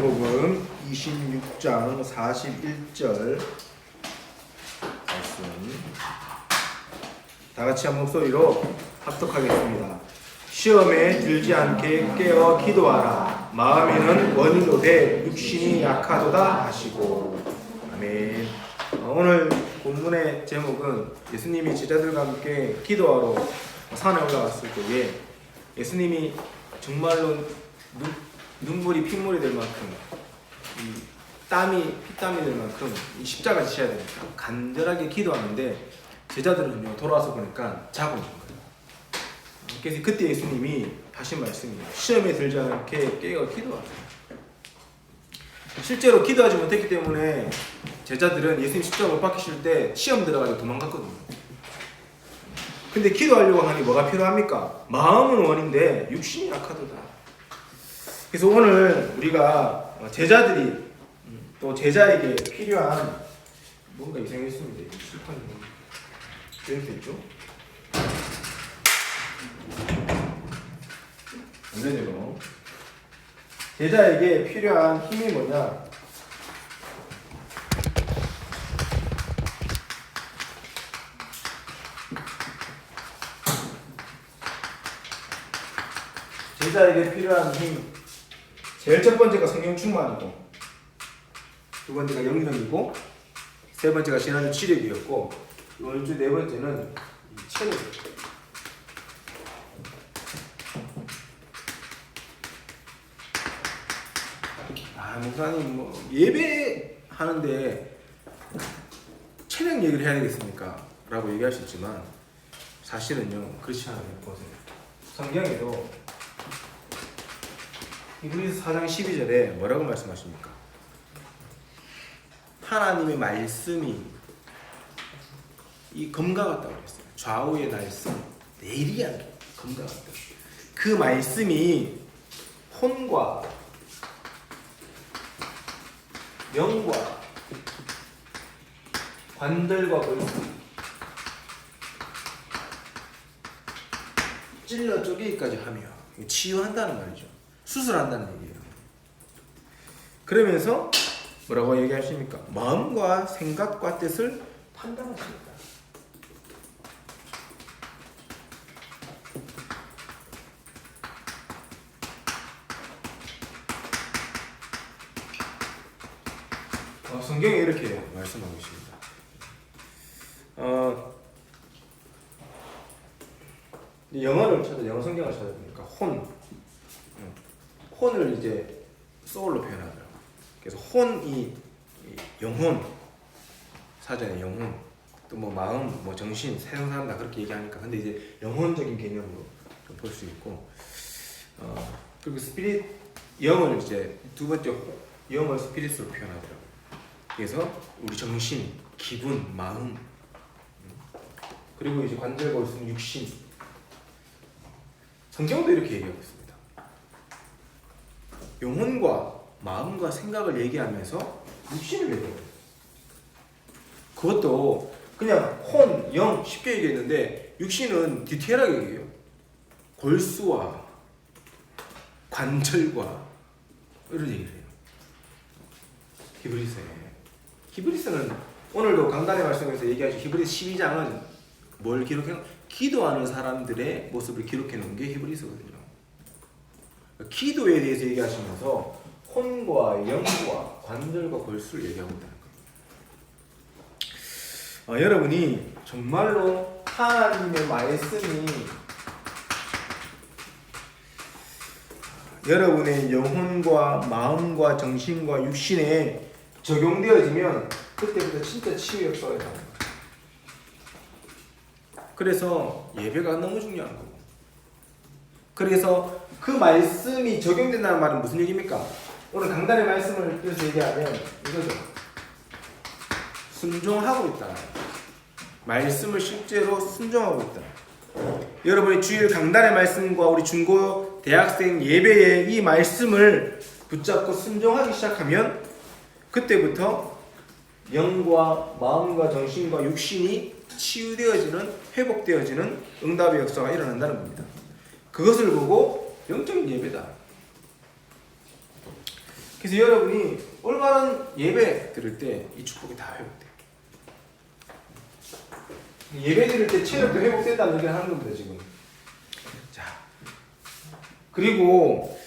마태복음 26장 41절 말씀 다 같이 한 목소리로 합독하겠습니다. 시험에 들지 않게 깨어 기도하라. 마음에는 원인도되 육신이 약하도다 하시고. 아멘. 오늘 본문의 제목은 예수님이 제자들과 함께 기도하러 산에 올라갔을 때에 예수님이 정말로 눈물이 핏물이 될 만큼 땀이 피땀이 될 만큼 이 십자가 지셔야 되니까 간절하게 기도하는데 제자들은요 돌아와서 보니까 자고 있는 거예요. 그래서 그때 예수님이 하신 말씀이에요. 시험에 들지 않게 깨어 기도하세요. 실제로 기도하지 못했기 때문에 제자들은 예수님 십자가 못 박히실 때 시험 들어가지고 도망갔거든요. 근데 기도하려고 하니 뭐가 필요합니까? 마음은 원인데 육신이 약하도다. 그래서 오늘 우리가 제자들이 또 제자에게 필요한 뭔가 이상했습니다. 실판이 이렇게 있죠? 안 되네요. 제자에게 필요한 힘이 뭐냐? 제자에게 필요한 힘. 제일 첫 번째가 성령 충만이고, 두 번째가 영성이고, 세 번째가 지난주 치력이었고, 이번 주 네 번째는 체력. 목사님 뭐 예배 하는데 체력 얘기를 해야 되겠습니까? 라고 얘기할 수 있지만 사실은요 그렇지 않아요. 보세요. 성경에도 히브리서 4장 12절에 뭐라고 말씀하십니까? 하나님의 말씀이 이 검과 같다고 그랬어요. 좌우의 날선 내리한 검과 같다. 그 말씀이 혼과 영과 관절과 골수 찔러 쪼개기까지 하며 치유한다는 말이죠. 수술한다는 얘기예요. 그러면서 뭐라고 얘기하십니까? 마음과 생각과 뜻을 판단하십니다. 성경에 이렇게 말씀하고 있습니다. 영어 성경을 찾아보니까 혼을 이제 soul로 표현하더라고요. 그래서 혼이 영혼, 사전에 영혼, 또 뭐 마음, 뭐 정신, 세상사람다 그렇게 얘기하니까 근데 이제 영혼적인 개념으로 볼 수 있고, 그리고 스피릿, 영을 이제 두 번째 영을 스피릿으로 표현하더라고요. 그래서 우리 정신, 기분, 마음, 그리고 이제 관절과 골수는 육신. 성경도 이렇게 얘기하고 있습니다. 영혼과 마음과 생각을 얘기하면서 육신을 얘기해요. 그것도 그냥 혼, 영 쉽게 얘기했는데 육신은 디테일하게 얘기해요. 골수와 관절과 이런 얘기를 해요. 히브리서는 오늘도 강단의 말씀에서 얘기하신 히브리서 12장은 뭘 기록해? 기도하는 사람들의 모습을 기록해 놓은 게 히브리서거든요. 기도에 대해서 얘기하시면서 혼과 영과 관절과 골수를 얘기하고 있다는 거예요. 여러분이 정말로 하나님의 말씀이 여러분의 영혼과 마음과 정신과 육신에 적용되어지면 그때부터 진짜 치유 역사가 나옵니다. 그래서 예배가 너무 중요한 거고, 그래서 그 말씀이 적용된다는 말은 무슨 얘기입니까? 오늘 강단의 말씀을 그래서 얘기하면 이거죠. 순종하고 있다. 말씀을 실제로 순종하고 있다. 여러분이 주일 강단의 말씀과 우리 중고 대학생 예배의 이 말씀을 붙잡고 순종하기 시작하면 그때부터 영과 마음과 정신과 육신이 치유되어지는, 회복되어지는 응답의 역사가 일어난다는 겁니다. 그것을 보고 영적인 예배다. 그래서 여러분이 올바른 예배 드릴 때 이 축복이 다 회복돼요. 예배 드릴 때 체력도 회복된다는 얘기를 하는 겁니다, 지금. 자, 그리고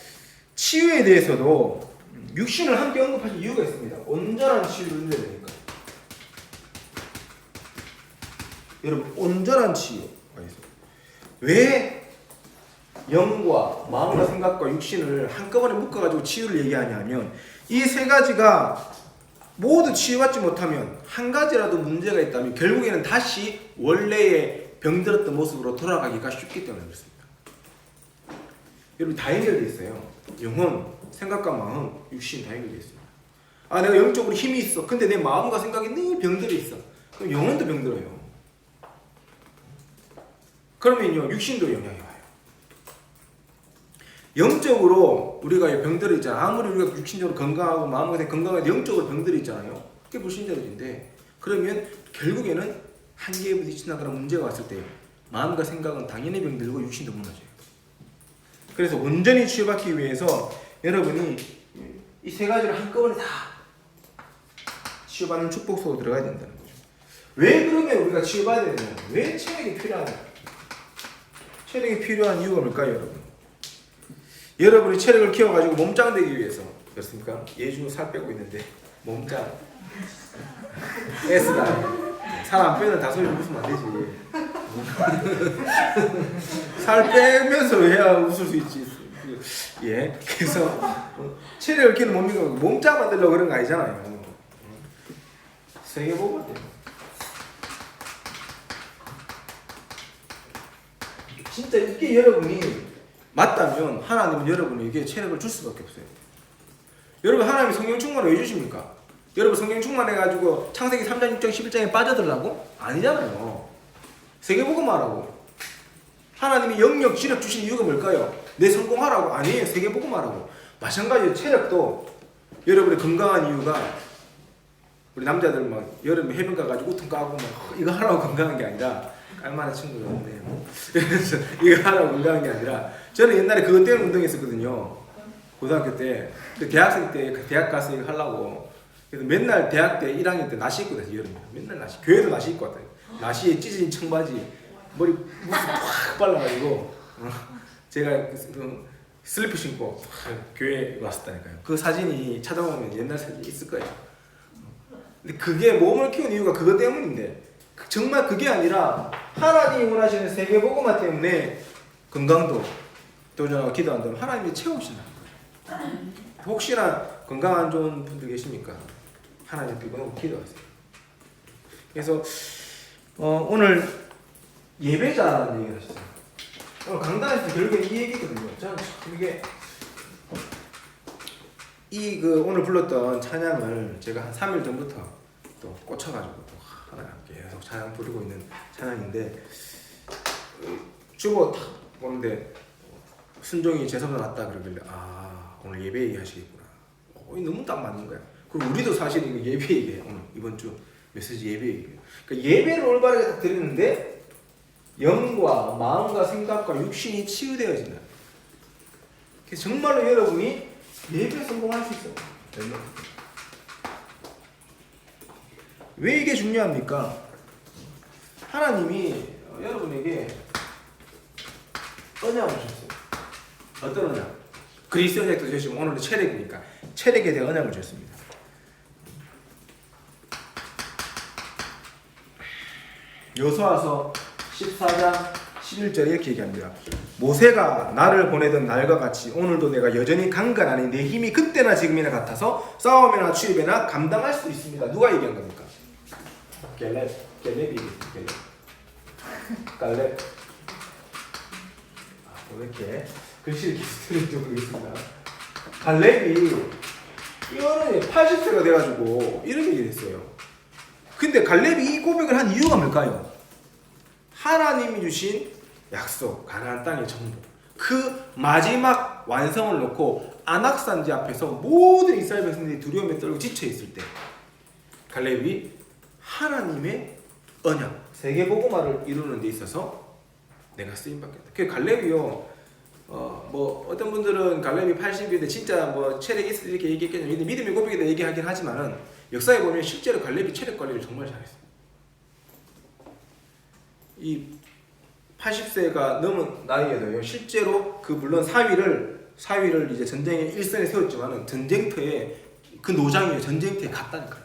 치유에 대해서도 육신을 함께 언급하신 이유가 있습니다. 온전한 치유를 누려야 되니까. 여러분, 온전한 치유가 있어요. 왜 영과 마음과 생각과 육신을 한꺼번에 묶어가지고 치유를 얘기하냐면 이 세 가지가 모두 치유받지 못하면 한 가지라도 문제가 있다면 결국에는 다시 원래의 병들었던 모습으로 돌아가기가 쉽기 때문에 그렇습니다. 여러분, 다 연결되어 있어요. 영혼, 생각과 마음, 육신 다 연결되어 있습니다. 아, 내가 영적으로 힘이 있어. 근데 내 마음과 생각이 늘 병들어 있어. 그럼 영혼도 병들어요. 그러면요, 육신도 영향이 와요. 영적으로 우리가 병들어 있잖아요. 아무리 우리가 육신적으로 건강하고 마음과 건강하고 영적으로 병들어 있잖아요. 그게 불신자들인데, 그러면 결국에는 한계에 부딪힌다거나 문제가 왔을 때 마음과 생각은 당연히 병들고 육신도 무너져요. 그래서 온전히 치유받기 위해서 여러분이 이 세 가지를 한꺼번에 다 치유받는 축복 속으로 들어가야 된다는 거죠. 왜 그러면 우리가 치유받아야 되냐? 왜 체력이 필요하냐? 체력이 필요한 이유가 뭘까요, 여러분? 여러분이 체력을 키워가지고 몸짱 되기 위해서 그렇습니까? 예주 살 빼고 있는데 몸짱 S다. 살 안 빼는 다 소리 웃으면 안 되지. 살 빼면서 해야 웃을 수 있지. 예, 그래서 체력을 키우는 몸짱 만들려고 그런 거 아니잖아요. 세계 보고 돼요. 진짜 이게 여러분이 맞다면 하나님은 여러분에게 체력을 줄 수밖에 없어요. 여러분, 하나님이 성령 충만을 왜 주십니까? 여러분 성령 충만해가지고 창세기 3장 6장 11장에 빠져들라고? 아니잖아요. 세계복음하라고. 하나님이 영역 지력 주신 이유가 뭘까요? 내 성공하라고? 아니에요. 세계복음하라고. 마찬가지로 체력도 여러분의 건강한 이유가 우리 남자들 막 여름에 해변가 가지고 우통 까고 막 이거 하라고 건강한 게 아니라 깔만한 친구가 없네요. 그래서 이거 하라고 건강한 게 아니라 저는 옛날에 그것 때문에 운동했었거든요. 고등학교 때. 대학생 때 대학 가서 이거 하려고. 그래서 맨날 대학 때 1학년 때 나시 입고 다녔어요. 여름에. 맨날 나시. 교회도 나시 입고 왔다. 나시에 찢어진 청바지 머리 무스 팍 발라가지고 제가 슬리퍼 신고 교회에 왔었다니까요. 그 사진이 찾아보면 옛날 사진 있을 거예요. 근데 그게 몸을 키운 이유가 그것 때문인데 정말 그게 아니라 하나님이 원하시는 세계복음화 때문에 건강도 도전하고 기도한다면 하나님이 채우신다는 거예요. 혹시나 건강 안 좋은 분들 계십니까? 하나님께 기도하세요. 그래서 오늘 예배자라는 얘기를 하셨어요. 오늘 강단에서 결국엔 이 얘기거든요. 저는 이게 오늘 불렀던 찬양을 제가 한 3일 전부터 또 꽂혀가지고 또 하나님 계속 찬양 부르고 있는 찬양인데 주보 딱 보는데 순종이 제사보다 낫다 그러길래 오늘 예배 얘기하시겠구나. 너무 딱 맞는 거야. 그리고 우리도 사실 이거 예배 얘기해요. 오늘 이번 주 메시지 예배 얘기해요. 그러니까 예배를 올바르게 딱 드리는데 영과 마음과 생각과 육신이 치유되어진다. 그래서 정말로 여러분이 예배에 성공할 수 있어요. 왜 이게 중요합니까? 하나님이 여러분에게 언약을 주셨어요. 어떤 언약? 그리스 언약도 주시면 오늘은 체력이니까 체력에 대한 언약을 주셨습니다. 여호수아서 14장 11절에 이렇게 얘기합니다. 모세가 나를 보내던 날과 같이 오늘도 내가 여전히 강건하니 내 힘이 그때나 지금이나 같아서 싸움이나 출입이나 감당할 수 있습니다. 누가 얘기한 겁니까? 갈렙이 갈렙. 왜 이렇게 글씨를 계속 들은지 모르겠습니다. 갈렙이 이거는 80세가 돼가지고 이런 얘기를 했어요. 근데 갈렙이 이 고백을 한 이유가 뭘까요? 하나님이 주신 약속, 가나안 땅의 정복, 그 마지막 완성을 놓고 안악산지 앞에서 모든 이스라엘 백성들이 두려움에 떨고 지쳐 있을 때 갈렙이 하나님의 언약, 세계복음화를 이루는 데 있어서 내가 쓰임받겠다. 그 갈렙이요 뭐 어떤 분들은 갈렙이 80인데 진짜 뭐 체력이 있을 이렇게 얘기했겠죠. 믿음의 고백이다 얘기하긴 하지만은 역사에 보면 실제로 갈렙이 체력 관리를 정말 잘했어요. 이 80세가 넘은 나이에도요, 실제로 그 물론 사위를 이제 전쟁의 일선에 세웠지만은 전쟁터에 그 노장이에요. 전쟁터에 갔다니까요.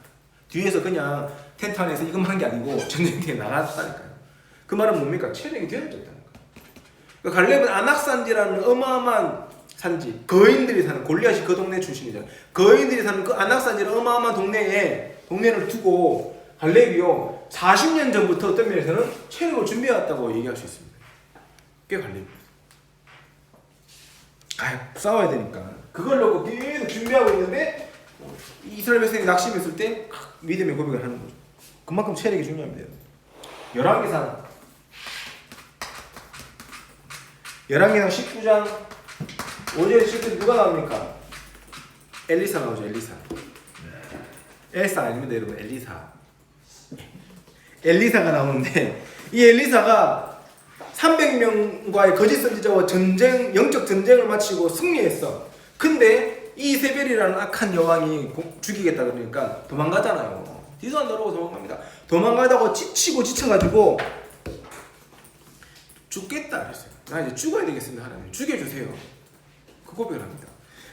뒤에서 그냥 텐트 안에서 이것만 한 게 아니고 전쟁터에 나갔다니까요. 그 말은 뭡니까? 체력이 되어졌다는 거예요. 그러니까 갈렙은 안악산지라는 어마어마한 산지, 거인들이 사는, 골리앗이 그 동네 출신이잖아요. 거인들이 사는 그 안악산지라는 어마어마한 동네를 두고 갈렙이요 40년 전부터 어떤 면에서는 체력을 준비해왔다고 얘기할 수 있습니다. 그게 갈렙입니다. 싸워야 되니까 그걸 놓고 계속 준비하고 있는데 이스라엘 백성이 낙심했을 때 믿음의 고백을 하는 거죠. 그만큼 체력이 중요합니다. 열왕기상 19장 5절에 7절에 누가 나옵니까? 엘리사 나오죠. 엘사 아닙니다 여러분. 엘리사가 나오는데 이 엘리사가 300명과의 거짓 선지자와 영적 전쟁을 마치고 승리했어. 근데 이세벨이라는 악한 여왕이 죽이겠다 그러니까 도망가잖아요. 뒤도 안 돌아보고 도망갑니다. 도망가다가 지쳐가지고 죽겠다 그랬어요. 나 이제 죽어야 되겠습니다. 하나님 죽여주세요. 그 고백을 합니다.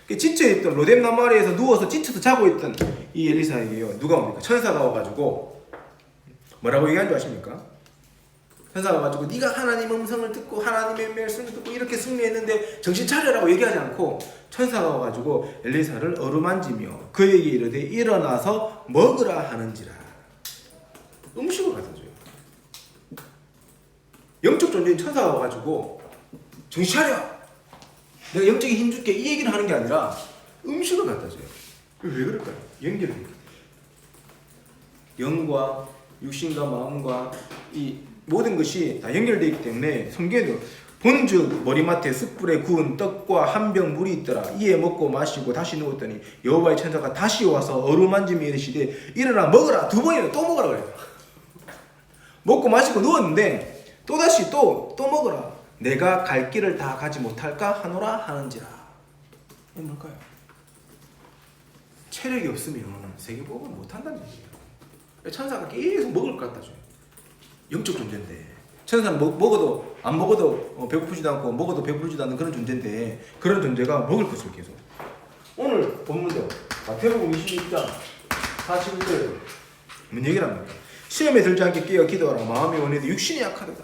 지쳐있던 로뎀 나무아래에서 누워서 지쳐서 자고 있던 이 엘리사에게요 누가 옵니까? 천사가 와가지고 뭐라고 얘기한 줄 아십니까? 천사가 와가지고 네가 하나님 음성을 듣고 하나님의 말씀을 듣고 이렇게 승리했는데 정신 차려라고 얘기하지 않고 천사가 와가지고 엘리사를 어루만지며 그에게 이르되 일어나서 먹으라 하는지라. 음식을 갖다 줘요. 영적 존재인 천사가 와가지고 정신 차려! 내가 영적인 힘 줄게 이 얘기를 하는 게 아니라 음식을 갖다 줘요. 왜 그럴까요? 연결입니다. 영과 육신과 마음과 이 모든 것이 다 연결되어 있기 때문에 성경에도 본즉 머리맡에 숯불에 구운 떡과 한 병 물이 있더라. 이에 먹고 마시고 다시 누웠더니 여호와의 천사가 다시 와서 어루만지며 이르시되 일어나 먹으라. 2번이나 또 먹으라 그래요. 먹고 마시고 누웠는데 또다시 또 먹으라. 내가 갈 길을 다 가지 못할까 하노라 하는지라. 이게 뭘까요? 체력이 없으면 세계복음을 못한다는 얘기예요. 천사가 계속 먹을 것 갖다 줘요. 영적 존재인데 천사는 먹어도 안 먹어도 배고프지도 않고 먹어도 배부르지도 않는 그런 존재인데 그런 존재가 먹을 것을 계속. 오늘 본문도 마태복음 26장 41절에 뭔 얘기를 합니까? 시험에 들지 않게 깨어 기도하라. 마음이 원해도 육신이 약하도다.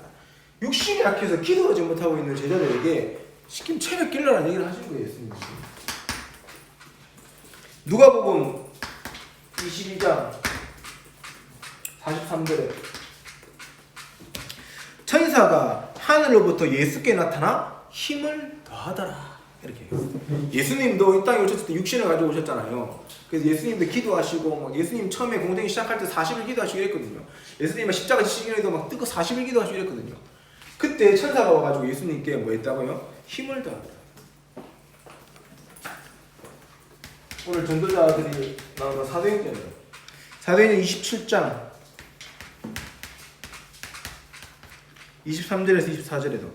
육신이 약해서 기도하지 못하고 있는 제자들에게 시킨 체력 길러라는 얘기를 하신 거예요. 예수님이. 누가복음 22장 43절에 천사가 하늘로부터 예수께 나타나 힘을 더하더라. 이렇게 예수님도 이 땅에 오셨을 때 육신을 가지고 오셨잖아요. 그래서 예수님도 기도하시고 막 예수님 처음에 공생이 시작할 때 40일 기도하시고 이랬거든요. 예수님은 십자가 지시기에도 막 뜨고 40일 기도하시고 이랬거든요. 그때 천사가 와가지고 예수님께 뭐 했다고요? 힘을 더하더라. 오늘 전도자들이 나오는 사도행전이에요. 사도행전 27장 23절에서 24절에도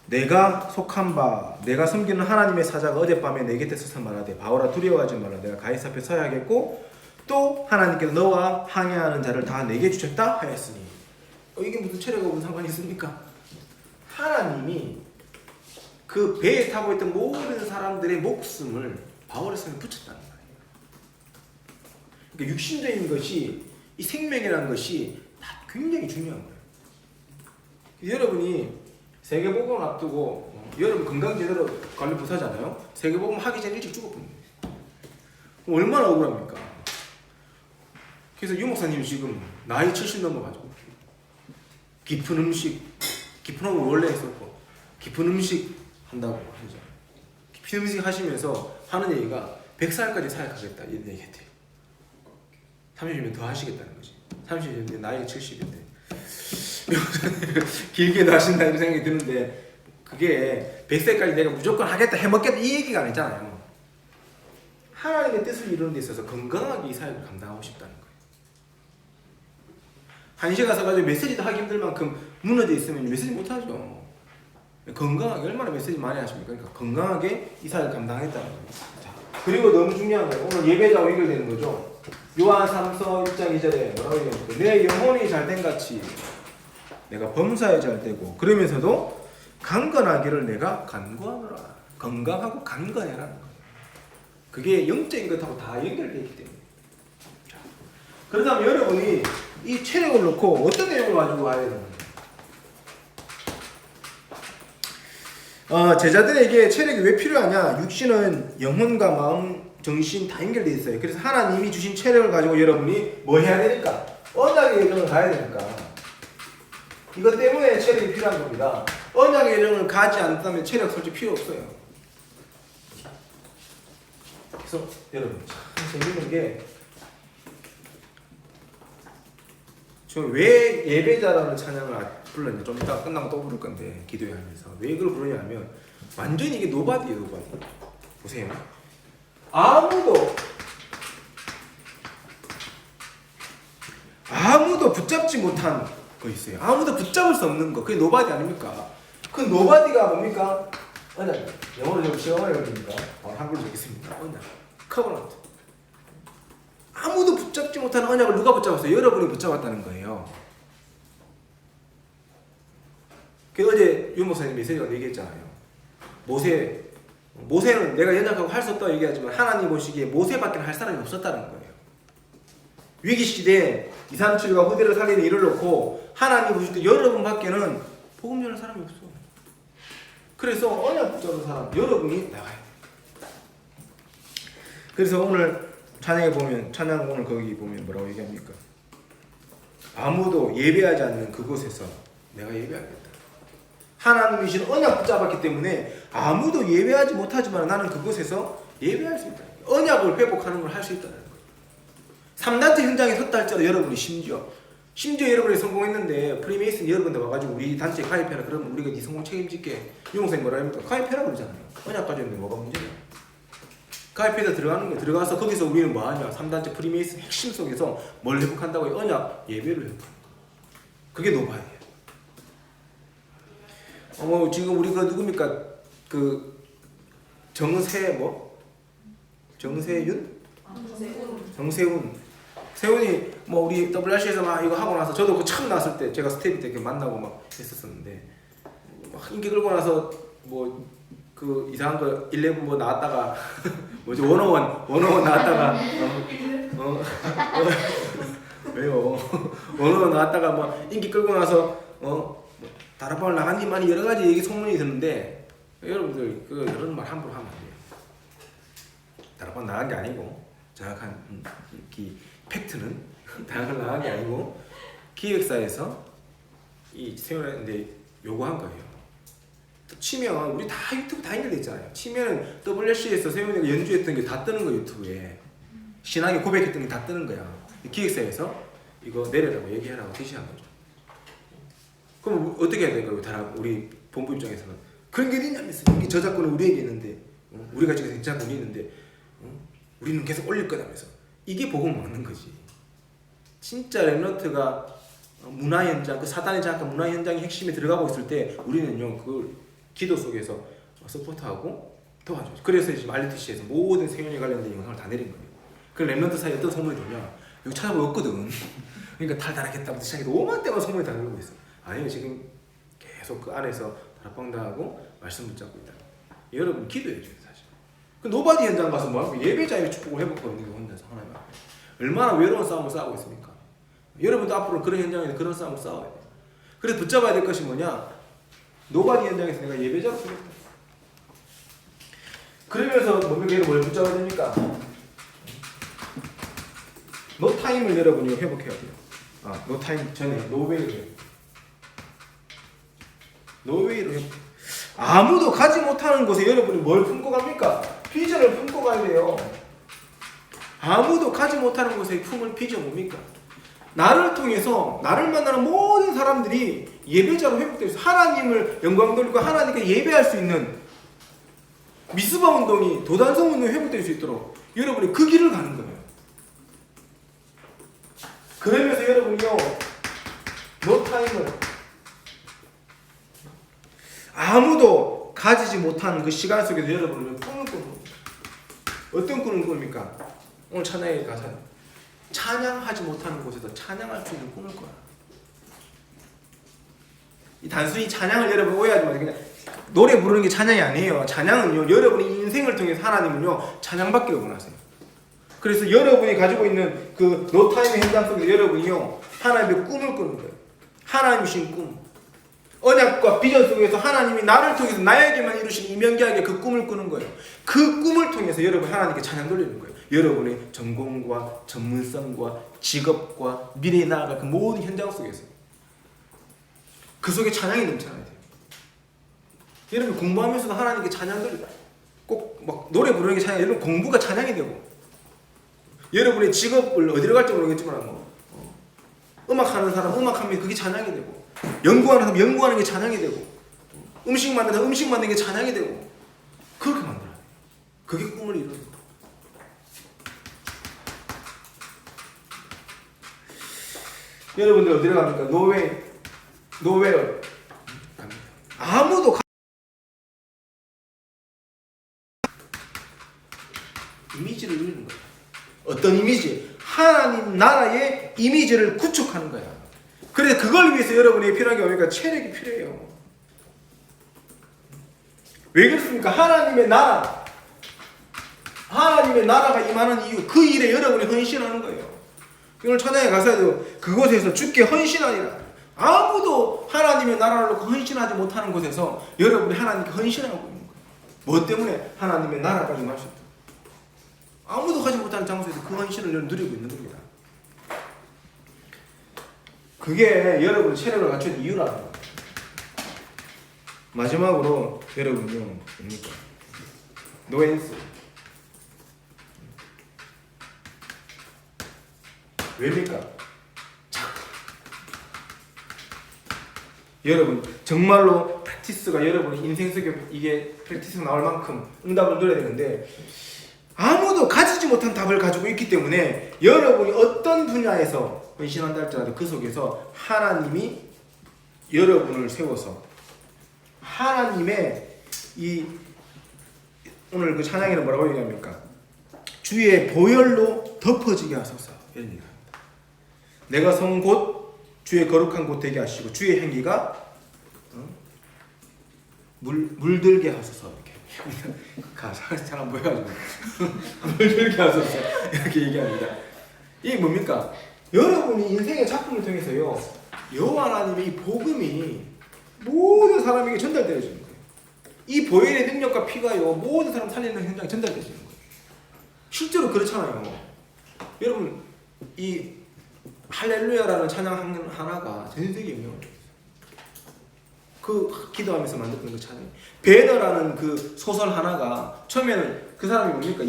내가 속한 바 내가 섬기는 하나님의 사자가 어젯밤에 내 곁에 서서 말하되 바오라 두려워하지 말라. 내가 가이사 앞에 서야 하겠고 또 하나님께서 너와 항해하는 자를 다 내게 주셨다 하였으니. 이게 무슨 체력과 무슨 상관이 있습니까? 하나님이 그 배에 타고 있던 모든 사람들의 목숨을 바울의 손에 붙였다는 거예요. 그러니까 육신적인 것이 이 생명이라는 것이 다 굉장히 중요한 거예요. 여러분이 세계복음을 앞두고 여러분 건강 제대로 관리 못하잖아요. 세계복음 하기 전에 일찍 죽어버립니다. 얼마나 억울합니까? 그래서 유 목사님이 지금 나이 70 넘어가지고 깊은 음식, 깊은 음식 원래 했었고 깊은 음식 한다고 하잖아요. 깊은 음식 하시면서 하는 얘기가 100살까지 사역하겠다 이런 얘기 했대요. 30년 더 하시겠다는 거지. 30년 나이가 70인데 길게도 하신다 이런 생각이 드는데 그게 100세까지 내가 무조건 하겠다 해먹겠다 이 얘기가 아니잖아요. 하나님의 뜻을 이루는 데 있어서 건강하게 이 사역을 감당하고 싶다는 거예요. 한시에 가서 가지고 메시지도 하기 힘들 만큼 무너져 있으면 메시지 못하죠. 건강하게 얼마나 메시지 많이 하십니까? 그러니까 건강하게 이 사역을 감당했다는 거예요. 자, 그리고 너무 중요한 거예요. 오늘 예배자와 연결되는 거죠. 요한 3서 1장 2절에 뭐라고 얘기합니까? 내 영혼이 잘된 같이 내가 범사에 잘되고 그러면서도 강건하기를 내가 간구하노라. 건강하고 간건해라는 거예요. 그게 영적인 것하고 다 연결되어 있기 때문에. 자, 그렇다면 여러분이 이 체력을 놓고 어떤 내용을 가지고 와야 되는 거예요? 제자들에게 체력이 왜 필요하냐? 육신은 영혼과 마음, 정신 다 연결되어 있어요. 그래서 하나님이 주신 체력을 가지고 여러분이 뭐 해야 되니까? 언약의 여정을 가야 되니까. 이것 때문에 체력이 필요한 겁니다. 언약의 여정을 가지 않다면 체력 솔직히 필요 없어요. 그래서 여러분 참 재밌는 게 저 왜 예배자라는 찬양을 불렀냐? 좀 이따 끝나고 또 부를 건데 기도회 하면서 왜 이걸 부르냐면 완전히 이게 노바디예요. 노바디. 보세요. 아무도 붙잡지 못한 거 있어요. 아무도 붙잡을 수 없는 거. 그게 노바디 아닙니까? 그 노바디가 뭡니까? 언약. 영어로 좀 시험을 해보니까 한글로 적겠습니다. 언약. 커버넌트. 아무도 붙잡지 못하는 언약을 누가 붙잡았어요? 여러분이 붙잡았다는 거예요. 그 어제 윤 목사님 메시지가 얘기했잖아요. 모세는 내가 연약하고 할 수 없다고 얘기하지만 하나님 보시기에 모세밖에 할 사람이 없었다는 거예요. 위기 시대에 2, 3, 7과 후대를 살리는 일을 놓고 하나님 보실 때 여러분밖에는 복음 전할 사람이 없어. 그래서 언약 붙잡은 사람 여러분이 나가요. 그래서 오늘 찬양에 보면 찬양 오늘 거기 보면 뭐라고 얘기합니까? 아무도 예배하지 않는 그곳에서 내가 예배하겠다. 하나님이 주신 언약 붙잡았기 때문에 아무도 예배하지 못하지만 나는 그곳에서 예배할 수 있다. 언약을 회복하는 걸 할 수 있다는 거예요. 3단체 현장에 섰다 할지라도 여러분이 심지어 여러분이 성공했는데 프리메이슨 여러분들 와가지고 우리 단체에 가입해라 그러면 우리가 네 성공 책임질게. 유목사님 뭐라 합니까? 가입해라 그러잖아요. 언약 가지고 있는데 뭐가 문제야? 가입해서 들어가는 거예요. 들어가서 거기서 우리는 뭐하냐? 3단체 프리메이슨 핵심 속에서 뭘 회복한다고요? 언약 예배를 회복하는 거예요. 그게 노바예요. 지금 우리 그 누굽니까? 그 정세훈. 세훈이 뭐 우리 WRC에서 막 이거 하고 나서 저도 그 처음 나왔을 때 제가 스텝 때 만나고 막 했었었는데 막 인기 끌고 나서 뭐 그 이상한 거 11 뭐 나왔다가 뭐지 원어원 나왔다가 왜요? 원어원 나왔다가 뭐 인기 끌고 나서 다락방을 나간지만이 여러 가지 얘기 소문이 드는데 여러분들 그 이런 말 함부로 하면 안 돼요. 다락방 나간 게 아니고 정확한 팩트는 다락방 나간 게 아니고 기획사에서 이 세훈한테 요구한 거예요. 치면 우리 다 유튜브 다 연결돼 있잖아요. 치면은 WC에서 세훈이가 연주했던 게 다 뜨는 거 유튜브에 신앙에 고백했던 게 다 뜨는 거야. 기획사에서 이거 내려라고 얘기하라고 지시한 거죠. 그럼 어떻게 해야 될까요? 우리 본부 입장에서는 그런 게 어딨냐면서 이게 저작권은 우리에게 있는데 우리가 지금 저작권이 있는데 우리는 계속 올릴 거다면서 이게 복음 막는 거지. 진짜 렘넌트가 문화 현장, 그 사단의 장악한 문화 현장의 핵심에 들어가고 있을 때 우리는요 그걸 기도 속에서 서포트하고 도와줘요. 그래서 지금 RTC에서 모든 생명에 관련된 영상을 다 내린 거예요. 그 렘넌트 사이에 어떤 소문이 도냐? 여기 찾아보면 없거든. 그러니까 달달하겠다부터 시작해서 5만 대만 소문이 다 들고 있어. 아니요, 지금 계속 그 안에서 다락방당하고 말씀 붙잡고 있다. 여러분 기도해줘요 사실. 그 노바디 현장 가서 뭐하고 예배자의 축복을 회복하는 거 혼자서 하나님 앞에 얼마나 외로운 싸움을 싸우고 있습니까? 여러분도 앞으로 그런 현장에서 그런 싸움을 싸워야 돼요. 그래서 붙잡아야 될 것이 뭐냐? 노바디 현장에서 내가 예배자로 서겠다. 그러면서 뭘 붙잡아야 됩니까? 노타임을 여러분이 회복해야 돼요. 노타임 전에 노웨이로 회복. 아무도 가지 못하는 곳에 여러분이 뭘 품고 갑니까? 비전을 품고 가야 돼요. 아무도 가지 못하는 곳에 품을 비전 뭡니까? 나를 통해서 나를 만나는 모든 사람들이 예배자로 회복돼서 하나님을 영광 돌리고 하나님께 예배할 수 있는 미스바 운동이 도단성 운동이 회복될 수 있도록 여러분이 그 길을 가는 거예요. 그러면서 여러분이요 노타임을 아무도 가지지 못한 그 시간 속에서 여러분은 꿈을 꾸는 겁니다. 어떤 꿈을 꿉니까? 오늘 찬양의 가사 찬양하지 못하는 곳에서 찬양할 수 있는 꿈을 꿔라. 이 단순히 찬양을 여러분 오해하지 마세요. 그냥 노래 부르는 게 찬양이 아니에요. 찬양은요, 여러분의 인생을 통해서 하나님은요 찬양받기를 원하세요. 그래서 여러분이 가지고 있는 그 노타임의 현장 속에서 여러분이요 하나님의 꿈을 꾸는 거예요. 하나님 주신 꿈, 언약과 비전 속에서 하나님이 나를 통해서 나에게만 이루신 이명계하게 그 꿈을 꾸는 거예요. 그 꿈을 통해서 여러분 하나님께 찬양 돌리는 거예요. 여러분의 전공과 전문성과 직업과 미래에 나아갈 그 모든 현장 속에서 그 속에 찬양이 넘쳐나야 돼요. 여러분 공부하면서도 하나님께 찬양 돌리고 꼭 막 노래 부르는 게 찬양, 여러분 공부가 찬양이 되고 여러분의 직업을 어디로 갈지 모르겠지만 뭐 음악하는 사람 음악하면 그게 찬양이 되고 연구하는 사람 연구하는 게 찬양이 되고 음식 만드는 사람 음식 만드는 게 찬양이 되고 그렇게 만들어야 돼요. 그게 꿈을 이루는 거예요. 여러분들 어디로 갑니까? 노웨어 갑니다. 아무도 이미지를 이루는 거예요. 어떤 이미지? 하나님 나라의 이미지를 구축하는 거야. 그래서 그걸 위해서 여러분이 필요한 게 뭡니까? 체력이 필요해요. 왜 그렇습니까? 하나님의 나라가 임하는 이유, 그 일에 여러분이 헌신하는 거예요. 오늘 찬양에 가서도 그곳에서 주께 헌신하리라. 아무도 하나님의 나라를 놓고 헌신하지 못하는 곳에서 여러분이 하나님께 헌신하고 있는 거예요. 뭐 때문에? 하나님의 나라가 임하셨다. 아무도 가지 못하는 장소에서 그 헌신을 누리고 있는 겁니다. 그게 여러분 체력을 갖춘 이유라는 거예요. 마지막으로 여러분요 뭡니까? 노엔스. 왜입니까? 여러분 정말로 프랙티스가 여러분의 인생 속에 이게 프랙티스가 나올 만큼 응답을 누려야 되는데 아무도 가지지 못한 답을 가지고 있기 때문에 여러분이 어떤 분야에서 헌신한다 할지라도 그 속에서 하나님이 여러분을 세워서 하나님의 이 오늘 그 찬양에는 뭐라고 얘기합니까? 주의 보혈로 덮어지게 하소서 이런 얘기합니다. 내가 선 곳 주의 거룩한 곳 되게 하시고 주의 행기가 물들게 하소서 이렇게 가사 잘 안 보여가지고 물들게 하소서 이렇게 얘기합니다. 이게 뭡니까? 여러분이 인생의 작품을 통해서요 여호와 하나님의 이 복음이 모든 사람에게 전달되어지는 거예요. 이 보혈의 능력과 피가요 모든 사람 살리는 현장에 전달되어지는 거예요. 실제로 그렇잖아요. 여러분 이 할렐루야라는 찬양 하나가 전 세계에 영향을 줬어요. 그 기도하면서 만들었던 그 찬양. 배너라는 그 소설 하나가 처음에는 그 사람이 뭡니까?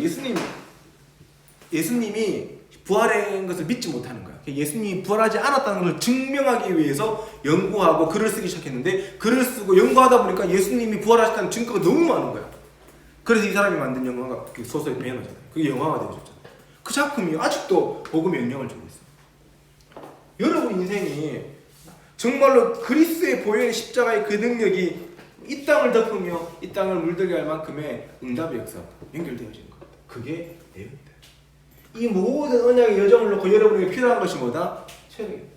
예수님이 부활한 것을 믿지 못하는 거야. 예수님이 부활하지 않았다는 걸 증명하기 위해서 연구하고 글을 쓰기 시작했는데 글을 쓰고 연구하다 보니까 예수님이 부활하셨다는 증거가 너무 많은 거야. 그래서 이 사람이 만든 영화가 그 소설이 배너잖아요. 그게 영화가 되어졌잖아요. 그 작품이 아직도 복음의 영향을 주고 있어요. 여러분 인생이 정말로 그리스의 보혈의 십자가의 그 능력이 이 땅을 덮으며 이 땅을 물들게 할 만큼의 응답의 역사 연결되어진 것. 그게 내용입니다. 이 모든 언약의 여정을 놓고 여러분에게 필요한 것이 뭐다? 체력입니다.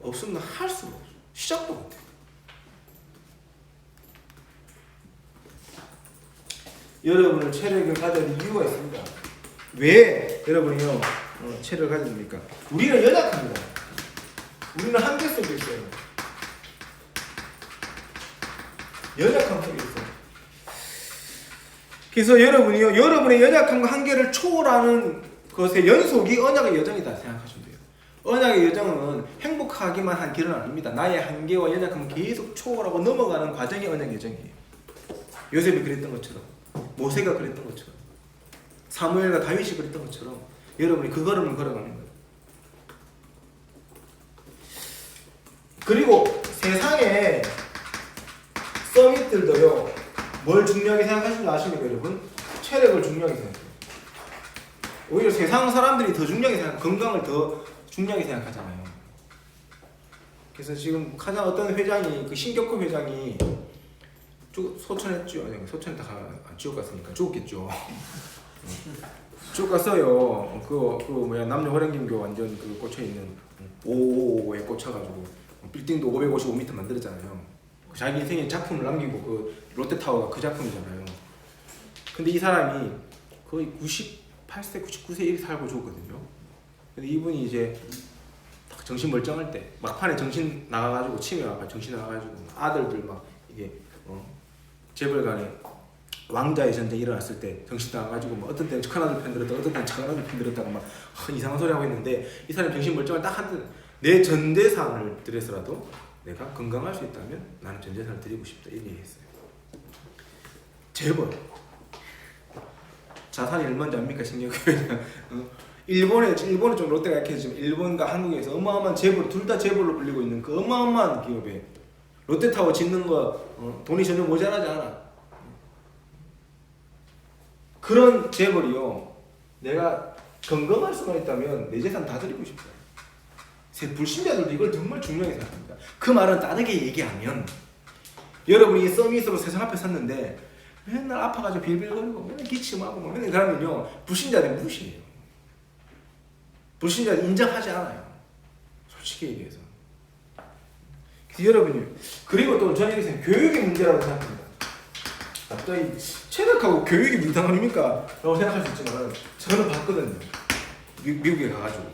없으면 할 수가 없어요. 시작도 못해요. 여러분은 체력을 가져야 할 이유가 있습니다. 왜 여러분이요 체력을 가져야 됩니까? 우리는 연약합니다. 우리는 한계 속에 있어요. 연약함 속에 있어요. 그래서 여러분이요 여러분의 연약함과 한계를 초월하는 것의 연속이 언약의 여정이다 생각하시면 돼요. 언약의 여정은 행복하기만 한 길은 아닙니다. 나의 한계와 연약함을 계속 초월하고 넘어가는 과정이 언약의 여정이에요. 요셉이 그랬던 것처럼 모세가 그랬던 것처럼 사무엘과 다윗이 그랬던 것처럼 여러분이 그 걸음을 걸어가는 거예요. 그리고 세상에 서밋들도요 뭘 중요하게 생각하시는지 아십니까 여러분? 체력을 중요하게 생각해요. 오히려 세상 사람들이 더 중요하게 건강을 더 중요하게 생각하잖아요. 그래서 지금 가장 어떤 회장이 그 신격호 회장이 소천했죠. 아니 소천에 다 지옥 갔으니까 죽었겠죠. 지옥 갔어요. 그 뭐야 남녀 호랭김교 완전 그 꽂혀 있는 555에 꽂혀가지고 빌딩도 555m 만들었잖아요. 자기 인생의 작품을 남기고 그 롯데타워가 그 작품이잖아요. 근데 이 사람이 거의 98세, 99세 이렇게 살고 죽었거든요. 근데 이분이 이제 딱 정신 멀쩡할 때 막판에 정신 나가가지고 치매 와가 정신 나가가지고 아들들 막 이게 재벌간에 왕자의 전쟁이 일어났을 때 정신 나가가지고 뭐 어떤 때는 큰아들 편 들었다가 어떤 때는 작은아들 편 들었다가 막 이상한 소리 하고 있는데 이 사람이 정신 멀쩡할 딱 한 내 전 재산을 들여서라도 내가 건강할 수 있다면 나는 전 재산을 드리고 싶다 이런 얘기 했어요. 재벌 자산이 얼마인지 압니까? 일본은 좀 롯데가 약해지만 일본과 한국에서 어마어마한 재벌 둘 다 재벌로 불리고 있는 그 어마어마한 기업에 롯데타워 짓는 거 돈이 전혀 모자라지 않아. 그런 재벌이요. 내가 건강할 수만 있다면 내 재산 다 드리고 싶다. 불신자들도 이걸 정말 중요하게 생각합니다. 그 말은 다르게 얘기하면 여러분이 서밋으로 세상 앞에 섰는데 맨날 아파가지고 빌빌거리고 맨날 기침하고 맨날 그러면요 불신자들 무시해요. 불신자들 인정하지 않아요. 솔직히 얘기해서. 그래서 여러분이 그리고 또 저는 이렇게 생각해요. 교육의 문제라고 생각합니다. 갑자기 체력하고 교육이 무슨 상관입니까? 라고 생각할 수 있지만 저는 봤거든요. 미국에 가가지고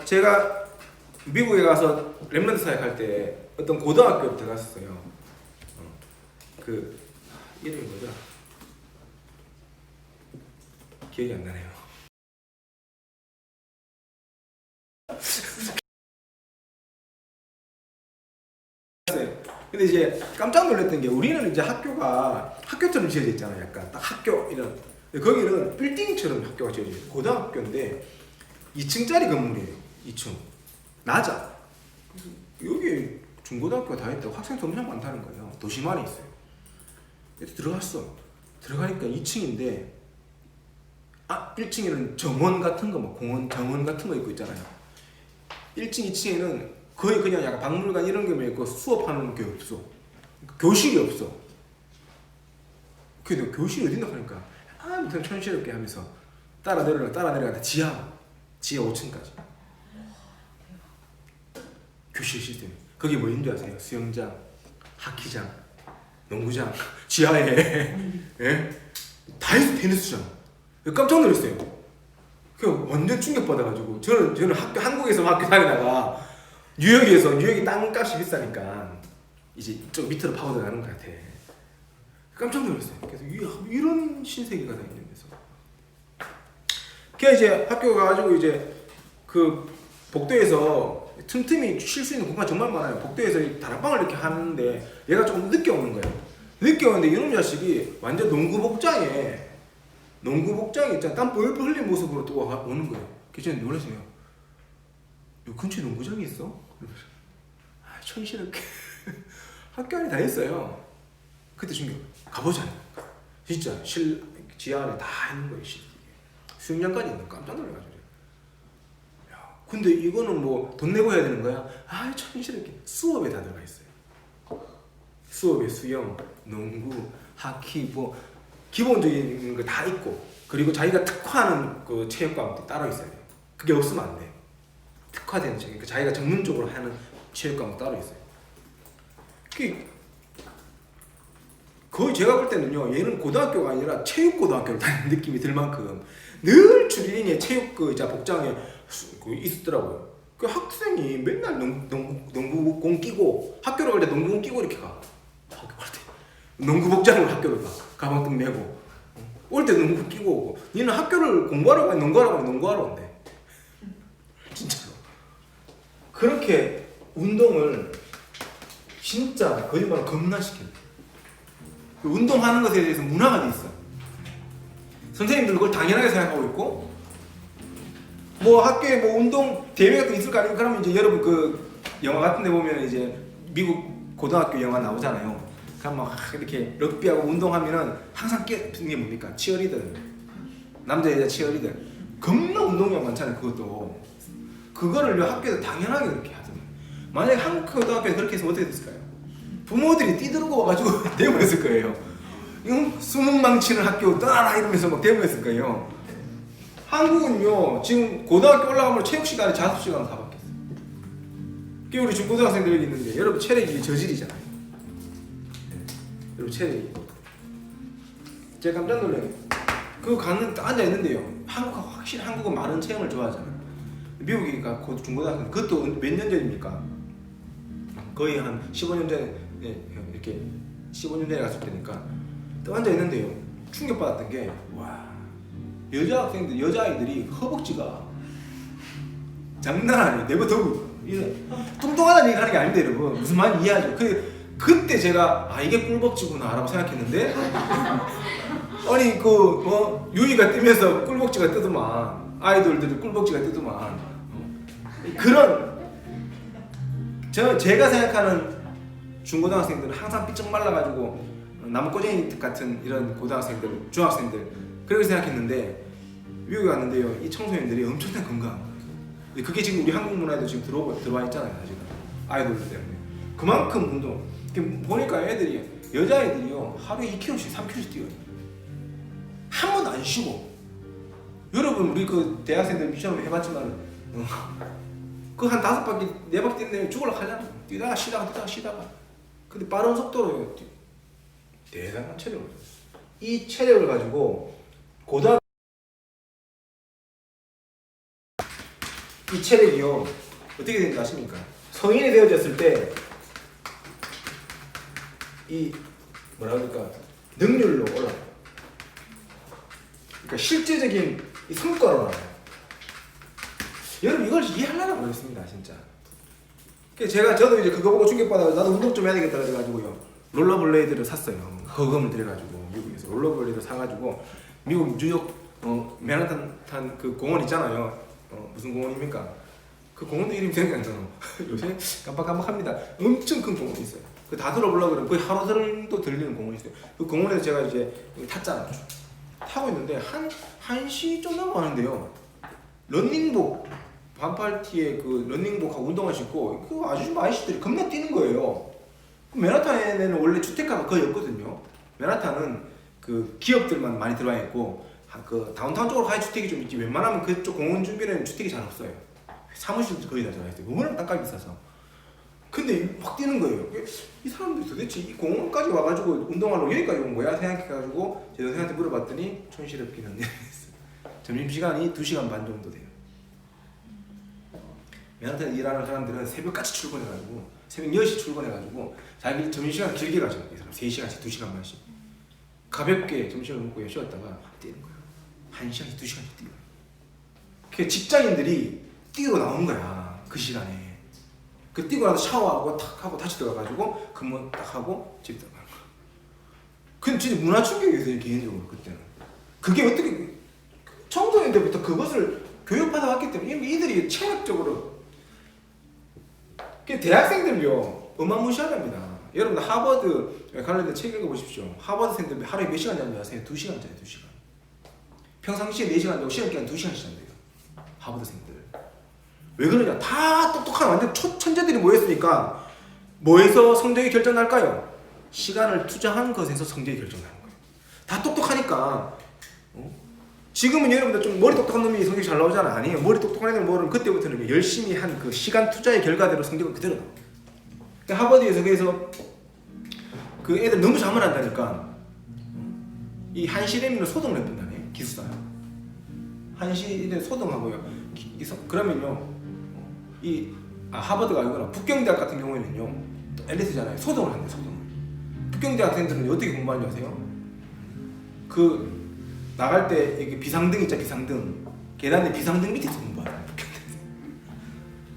제가 미국에 가서 랩런트 사역할 때 어떤 고등학교 들어갔어요. 그 이름이 뭐더라? 기억이 안 나네요. 근데 이제 깜짝 놀랐던 게 우리는 이제 학교가 학교처럼 지어져 있잖아요. 약간 딱 학교 이런. 거기는 빌딩처럼 학교가 지어져 있어요. 고등학교인데 2층짜리 건물이에요. 2층. 낮아. 여기 중고등학교가 다 있다고 학생이 엄청 많다는 거예요. 도심 안에 있어요. 그래서 들어갔어. 들어가니까 2층인데 1층에는 정원 같은 거, 뭐 공원, 정원 같은 거 있고 있잖아요. 1층, 2층에는 거의 그냥 약간 박물관 이런 게 있고 수업하는 게 없어. 교실이 없어. 그래도 교실이 어딘가 하니까 아무튼 촌스럽게 하면서 따라 내려가다 지하 5층까지. 교실 시스템. 거기 뭐 있는 줄 아세요? 수영장, 하키장, 농구장, 지하에 예? 다 있어. 테니스장. 깜짝 놀랐어요. 그 완전 충격받아가지고 저는 한국에서 학교 다니다가 뉴욕이 땅값이 비싸니까 이제 이쪽 밑으로 파고들어가는 것 같아. 깜짝 놀랐어요. 그래서 이런 신세계가 다 있는데서. 그래서 이제 학교 가가지고 이제 그 복도에서 틈틈이 쉴 수 있는 공간 정말 많아요. 복도에서 다락방을 이렇게 하는데 얘가 조금 늦게 오는 거예요. 늦게 오는데 이놈 자식이 완전 농구복장에 있잖아. 땀 뻘뻘 흘린 모습으로 또 오는 거예요. 그래서 저는 놀랐어요. 요 근처에 농구장이 있어? 천시럽게 학교 안에 다 있어요. 그때 충격. 가보자. 진짜 지하 안에 다 있는 거예요. 수영장까지 있는 거 깜짝 놀라가지고. 야, 근데 이거는 뭐 돈 내고 해야 되는 거야? 천시럽게 수업에 다 들어가 있어요. 수업에 수영, 농구, 하키 뭐 기본적인 거 다 있고 그리고 자기가 특화하는 그 체육과목도 따로 있어요. 그게 없으면 안 돼. 특화된 체육, 그러니까 자기가 전문적으로 하는 체육과목 따로 있어요. 거의 제가 볼 때는요, 얘는 고등학교가 아니라 체육고등학교를 다니는 느낌이 들 만큼 늘 주린이의 체육 복장에 있었더라고요. 그 학생이 맨날 농구공 끼고 학교를 갈 때 농구공 끼고 이렇게 가. 학교 갈 때 농구 복장으로 학교를 가. 가방등 메고 올 때 농구 끼고 오고. 니는 학교를 공부하러 가니 농구하러 온대. 진짜로. 그렇게 운동을 진짜 거짓말로 겁나 시켜요. 운동하는 것에 대해서 문화가 돼 있어. 선생님들 그걸 당연하게 생각하고 있고, 뭐 학교에 뭐 운동 대회 같은 거 있을 거 아니에요? 그러면 이제 여러분 그 영화 같은 데 보면 이제 미국 고등학교 영화 나오잖아요. 그럼 막 이렇게 럭비하고 운동하면은 항상 끼는 게 뭡니까? 치어리더. 남자 여자 치어리더. 겁나 운동량 많잖아요. 그것도. 그거를 학교에서 당연하게 그렇게 하잖아요. 만약에 한국 고등학교에 그렇게 했으면 어떻게 됐을까요? 부모들이 뛰들고 와가지고 데모했을 거예요. 수능 망치는 학교 떠나라 이러면서 막 데모했을 거예요. 한국은요 지금 고등학교 올라가면 체육 시간에 자습 시간 다 바뀌었어요. 그게 우리 중고등학생들이 있는데 여러분 체력이 저질이잖아요. 여러분 체력이 제가 깜짝 놀래요. 그거 갔는데 앉아 있는데요. 확실히 한국은 많은 체험을 좋아하잖아요. 미국이니까 중고등학생 그것도 몇 년 전입니까? 거의 한 15년 전에 이렇게 15년 전에 갔을 때니까 또 앉아 있는데요. 충격받았던 게 와. 여자 학생들, 여자아이들이 허벅지가 장난 아니에요. 내버려두고 뚱뚱하다는 얘기 하는 게 아닌데 여러분 무슨 말인지 이해하죠? 그때 제가 이게 꿀벅지구나 라고 생각했는데 아니 유이가 뜨면서 꿀벅지가 뜨더만 아이돌들이 꿀벅지가 뜨더만 그런 제가 생각하는 중고등학생들은 항상 삐쩍 말라가지고 나무꼬쟁이 같은 이런 고등학생들, 중학생들 그렇게 생각했는데 미국에 왔는데요 이 청소년들이 엄청난 건강한 거예요. 그게 지금 우리 한국 문화에도 지금 들어와 있잖아요 사실은 아이돌들 때문에 그만큼 운동 보니까 애들이 여자애들이요 하루에 2kg씩 3kg씩 뛰어요. 한 번도 안 쉬고 여러분 우리 그 대학생들 미션을 해봤지만 그 한 5바퀴 4바퀴 뛰는데 죽으려고 하잖아. 뛰다가 쉬다가 근데 빠른 속도로 대단한 체력을 이 체력을 가지고 이 체력이요 어떻게 되는지 아십니까? 성인이 되어졌을 때 이 뭐라 그럴까 능률로 올라가요. 그러니까 실제적인 이 성과로 나와요. 여러분 이걸 이해하려나 모르겠습니다 진짜. 저도 이제 그거 보고 충격받아서 나도 운동 좀 해야 되겠다 그래가지고요 롤러블레이드를 샀어요. 거금을 들여가지고 미국에서 롤러블레이드를 사가지고 미국 뉴욕 맨하탄 그 공원 있잖아요. 무슨 공원입니까? 그 공원도 이름이 생각이 안 나요. 요새 깜빡깜빡합니다. 엄청 큰 공원이 있어요. 그 다 들어보려고 그러면 거의 하루 정도 들리는 공원이 있어요. 그 공원에서 제가 이제 탔잖아요. 타고 있는데 1시 좀 넘어가는데요. 런닝복 반팔티에 그 런닝복하고 운동화 신고 그 아저씨들이 겁나 뛰는 거예요. 맨하탄에는 원래 주택가가 거의 없거든요. 맨하탄은 그 기업들만 많이 들어와 있고 그 다운타운 쪽으로 가야 주택이 좀 있지 웬만하면 그쪽 공원 주변에는 주택이 잘 없어요. 사무실도 거의 다 들어와 있어요. 워낙 땅값이 비싸서. 근데 막 뛰는 거예요. 이 사람들이 도대체 이 공원까지 와가지고 운동하러 여기까지 온 거야? 생각해가지고 제 동생한테 물어봤더니 촌스럽기는 점심시간이 2시간 반 정도 돼요. 맨하탄 일하는 사람들은 새벽같이 출근해가지고 새벽 10시 출근해가지고 자기 점심시간 길게 가죠. 이 사람 3시간씩 2시간 반씩 가볍게 점심을 먹고 쉬었다가 뛰는 거예요. 1시간씩 2시간씩 뛰어요. 그 직장인들이 뛰러 나온 거야 그 시간에. 그 뛰고 나서 샤워하고 탁 하고 다시 들어가가지고 근무 딱 하고 집 들어가는 거야. 근데 진짜 문화 충격이었어요 개인적으로 그때는. 그게 어떻게 청소년 때부터 그것을 교육받아 왔기 때문에 이들이 체력적으로 대학생들요 어마무시하답니다. 여러분 하버드 관련된 책 읽어보십시오. 하버드생들 하루에 몇 시간 자는지 아세요? 2시간 자요. 2시간. 평상시에 4시간 자고 시험 기간 2시간씩 잔대요. 하버드생들. 왜 그러냐? 다 똑똑한 완전 천재들이 모였으니까 뭐에서 성적이 결정날까요? 시간을 투자한 것에서 성적이 결정나는 거예요. 다 똑똑하니까. 지금은 여러분들 좀 머리 똑똑한 놈이 성적이 잘 나오잖아. 아니에요. 머리 똑똑한 애들 모르면 그때부터는 열심히 한 그 시간 투자의 결과대로 성적은 그대로 나와요. 그러니까 하버드에서 그래서 그 애들 너무 잠을 안다니까 이 한시레미는 소등을 해본다네. 기숙사요. 한시레 소등하고요. 그러면요. 하버드가 아니구나. 북경대학 같은 경우에는요. 또 LS잖아요. 소등을 한대. 소등을. 북경대 학생들은 어떻게 공부하는지 아세요? 그 나갈 때 이게 비상등 있죠. 비상등. 계단에 비상등 밑에서 공부하는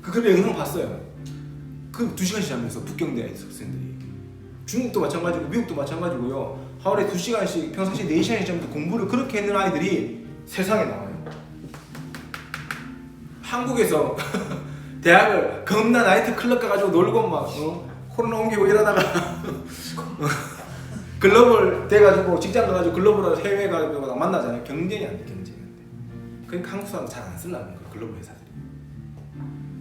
그걸 영상 봤어요. 그 2시간씩 자면서 북경대 학생들이. 중국도 마찬가지고 미국도 마찬가지고요. 하루에 2시간씩 평상시에 4시간씩 자면서 공부를 그렇게 했는 아이들이 세상에 나와요. 한국에서 대학을 겁나 나이트 클럽 가가지고 놀고 막 코로나 옮기고 이러다가 글로벌 돼가지고 직장 가가지고 글로벌 해외 가가지고 만나잖아요. 경쟁이 안 돼. 경쟁이 안 돼. 그러니까 한국 사람 잘 안 쓰려는 거야. 글로벌 회사들이.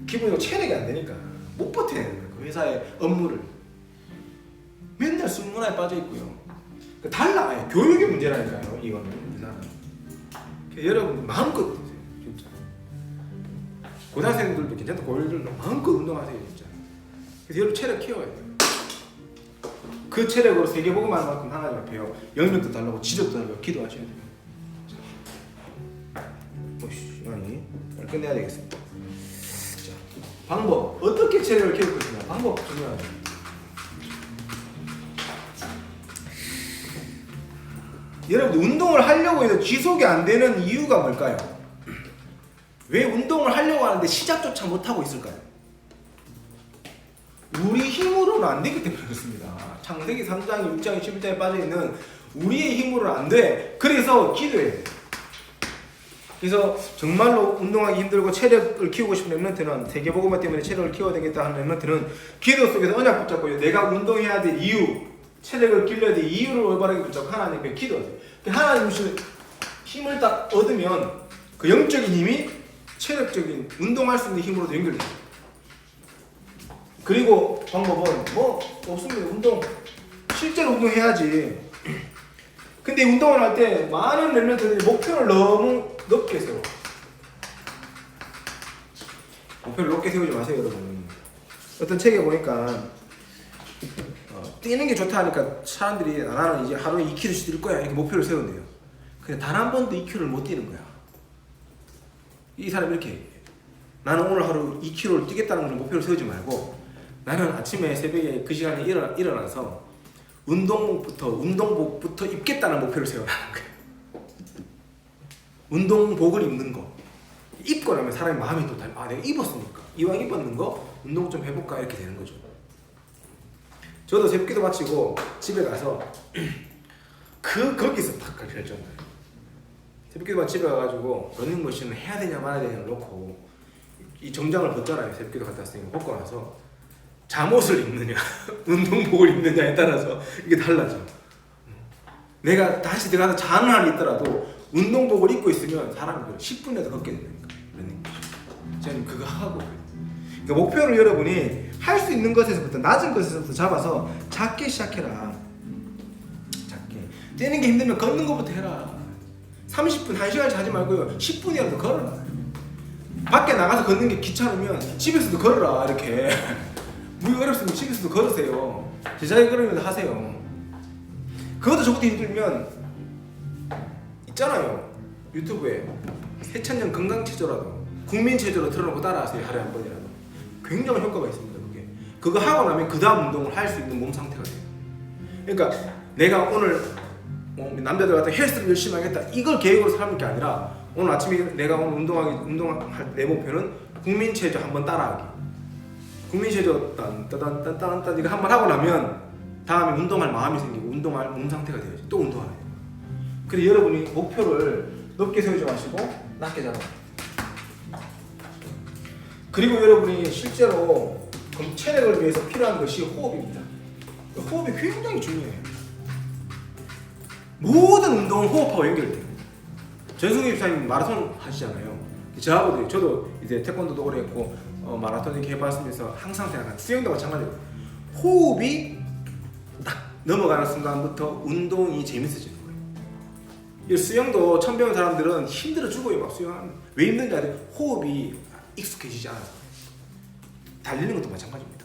기본적으로 체력이 안 되니까 못 버텨내는 거야. 그 회사의 업무를. 맨날 술 문화에 빠져 있고요. 그러니까 달라요. 교육의 문제라니까요. 이거는 우리나라는. 여러분 마음껏 드세요. 진짜. 고등학생들도 괜찮다. 고일들도 마음껏 운동하세요. 진짜. 그래서 여러분 체력 키워야 돼요. 그 체력으로 세계복음하는 만큼 하나님 앞에요. 영역도 달라고 지적도 달라고 기도하셔야 돼요. 시간이 끝내야 되겠습니다. 자, 방법 어떻게 체력을 키울 것이냐 방법 중요하죠. 여러분들 운동을 하려고 해도 지속이 안 되는 이유가 뭘까요? 왜 운동을 하려고 하는데 시작조차 못하고 있을까요? 우리 힘으로는 안 되기 때문에 그렇습니다. 창세기 3장, 6장, 11장에 빠져있는 우리의 힘으로는 안 돼. 그래서 기도해야 돼. 그래서 정말로 운동하기 힘들고 체력을 키우고 싶은 렘넌트는 세계복음화 때문에 체력을 키워야 되겠다 하는 렘넌트는 기도 속에서 언약 붙잡고 내가 운동해야 될 이유, 체력을 길러야 될 이유를 올바르게 붙잡고 하나님께 기도하세요. 하나님 주신 힘을 딱 얻으면 그 영적인 힘이 체력적인 운동할 수 있는 힘으로도 연결돼요. 그리고 방법은 뭐 없습니다. 운동 실제로 운동해야지. 근데 운동을 할 때 많은 렘넌트들이 목표를 너무 높게 세워. 목표를 높게 세우지 마세요, 여러분. 어떤 책에 보니까 뛰는 게 좋다 하니까 사람들이 나는 이제 하루에 2km씩 뛸 거야 이렇게 목표를 세운대요. 근데 단 한 번도 2km를 못 뛰는 거야. 이 사람이 이렇게 얘기해요. 나는 오늘 하루 2km를 뛰겠다는 걸 목표를 세우지 말고 나는 아침에 새벽에 그 시간에 일어나서 운동복부터 입겠다는 목표를 세워라는 거예요. 운동복을 입는 거. 입고 나면 사람의 마음이 또 달라. 아, 내가 입었으니까. 이왕 입었는 거 운동 좀 해볼까 이렇게 되는 거죠. 저도 새벽기도 마치고 집에 가서 거기서 딱 결정을 해요. 새벽기도 마치고 집에 가가지고 러닝머신을 해야 되냐 말아야 되냐를 놓고 이 정장을 벗잖아요. 새벽기도 갔다 왔으니까 벗고 나서 잠옷을 입느냐 운동복을 입느냐에 따라서 이게 달라져. 내가 다시 들어가서 자는 날이 있더라도 운동복을 입고 있으면 사람이 10분이라도 걷게 된다니까. 저는 그거 하고 그러니까 목표를 여러분이 할 수 있는 것에서부터 낮은 것에서부터 잡아서 작게 시작해라. 작게. 뛰는 게 힘들면 걷는 것부터 해라. 30분, 1시간씩 하지 말고요. 10분이라도 걸어라. 밖에 나가서 걷는 게 귀찮으면 집에서도 걸어라. 이렇게. 무기 어렵으면 집에서도 걸으세요. 제자리 걸으면서 하세요. 그것도 저것도 힘들면 있잖아요. 유튜브에 해천년 건강체조라도 국민체조로 틀어놓고 따라하세요. 하루에 한 번이라도. 굉장한 효과가 있습니다. 그거 하고 나면 그 다음 운동을 할 수 있는 몸 상태가 돼요. 그러니까 내가 오늘 남자들 같은 헬스를 열심히 하겠다 이걸 계획으로 삼는 게 아니라 오늘 아침에 내가 오늘 운동할 내 목표는 국민체조 한번 따라하기. 국민체조 딴 이거 한번 하고 나면 다음에 운동할 마음이 생기고 운동할 몸 상태가 되어야지. 또 운동하래요. 그래서 여러분이 목표를 높게 세우지 마시고 낮게 잡아요. 그리고 여러분이 실제로 체력을 위해서 필요한 것이 호흡입니다. 호흡이 굉장히 중요해요. 모든 운동은 호흡하고 연결돼요. 전승희 집사님 마라톤 하시잖아요. 저도 이제 태권도도 오래 했고 마라톤 이렇게 해봤으면서 항상 생각하는 수영도 마찬가지예요. 호흡이 딱 넘어가는 순간부터 운동이 재밌어지는 거예요. 이 수영도 처음 배운 사람들은 힘들어 죽어요. 막 수영하면 왜 힘든지 알아요? 호흡이 익숙해지지 않아서. 달리는 것도 마찬가지입니다.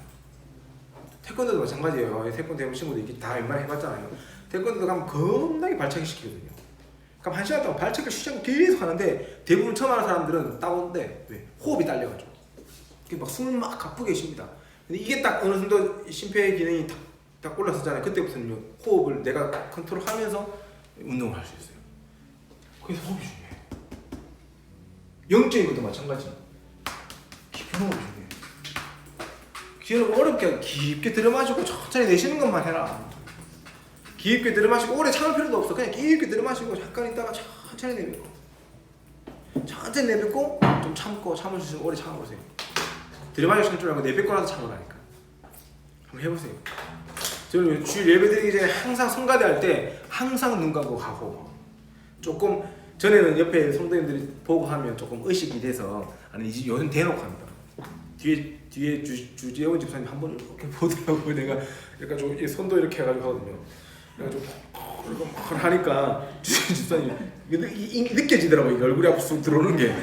태권도도 마찬가지예요. 태권도 해본 친구도 이게 다 웬만히 해봤잖아요. 태권도도 가면 겁나게 발차기 시키거든요. 그럼 1시간 동안 발차기를 쉬지 계속 하는데 대부분 처음 하는 사람들은 따오는데 왜? 호흡이 딸려가지고 막 숨을 막 가쁘게 쉽니다. 근데 이게 딱 어느 정도 심폐 기능이 딱 올라서잖아요. 그때부터는 호흡을 내가 컨트롤하면서 운동을 할 수 있어요. 그래서 호흡이 중요해요. 영적인 것도 마찬가지. 깊은 호흡이 중요해요. 여러분 어렵게 깊게 들어마시고 천천히 내쉬는 것만 해라. 깊게 들어마시고 오래 참을 필요도 없어. 그냥 깊게 들어마시고 잠깐 있다가 천천히 내뱉고 천천히 내뱉고 좀 참고 참을 수 있으면 오래 참아보세요. 들어마실 줄 알고 내뱉고라도 참으라니까. 한번 해보세요. 저는 주일 예배드리기 전에 항상 성가대 할 때 항상 눈 감고 가고 조금 전에는 옆에 성도님들이 보고 하면 조금 의식이 돼서 아니 요즘 대놓고 합니다. 뒤에 주재원 집사님 한 번 이렇게 보더라고. 내가 약간 좀 이 손도 이렇게 해가지고 하거든요. 내가 좀 이렇게 막 하니까 주재원 집사님 느껴지더라고. 이 얼굴이 앞으로 쑥 들어오는 게.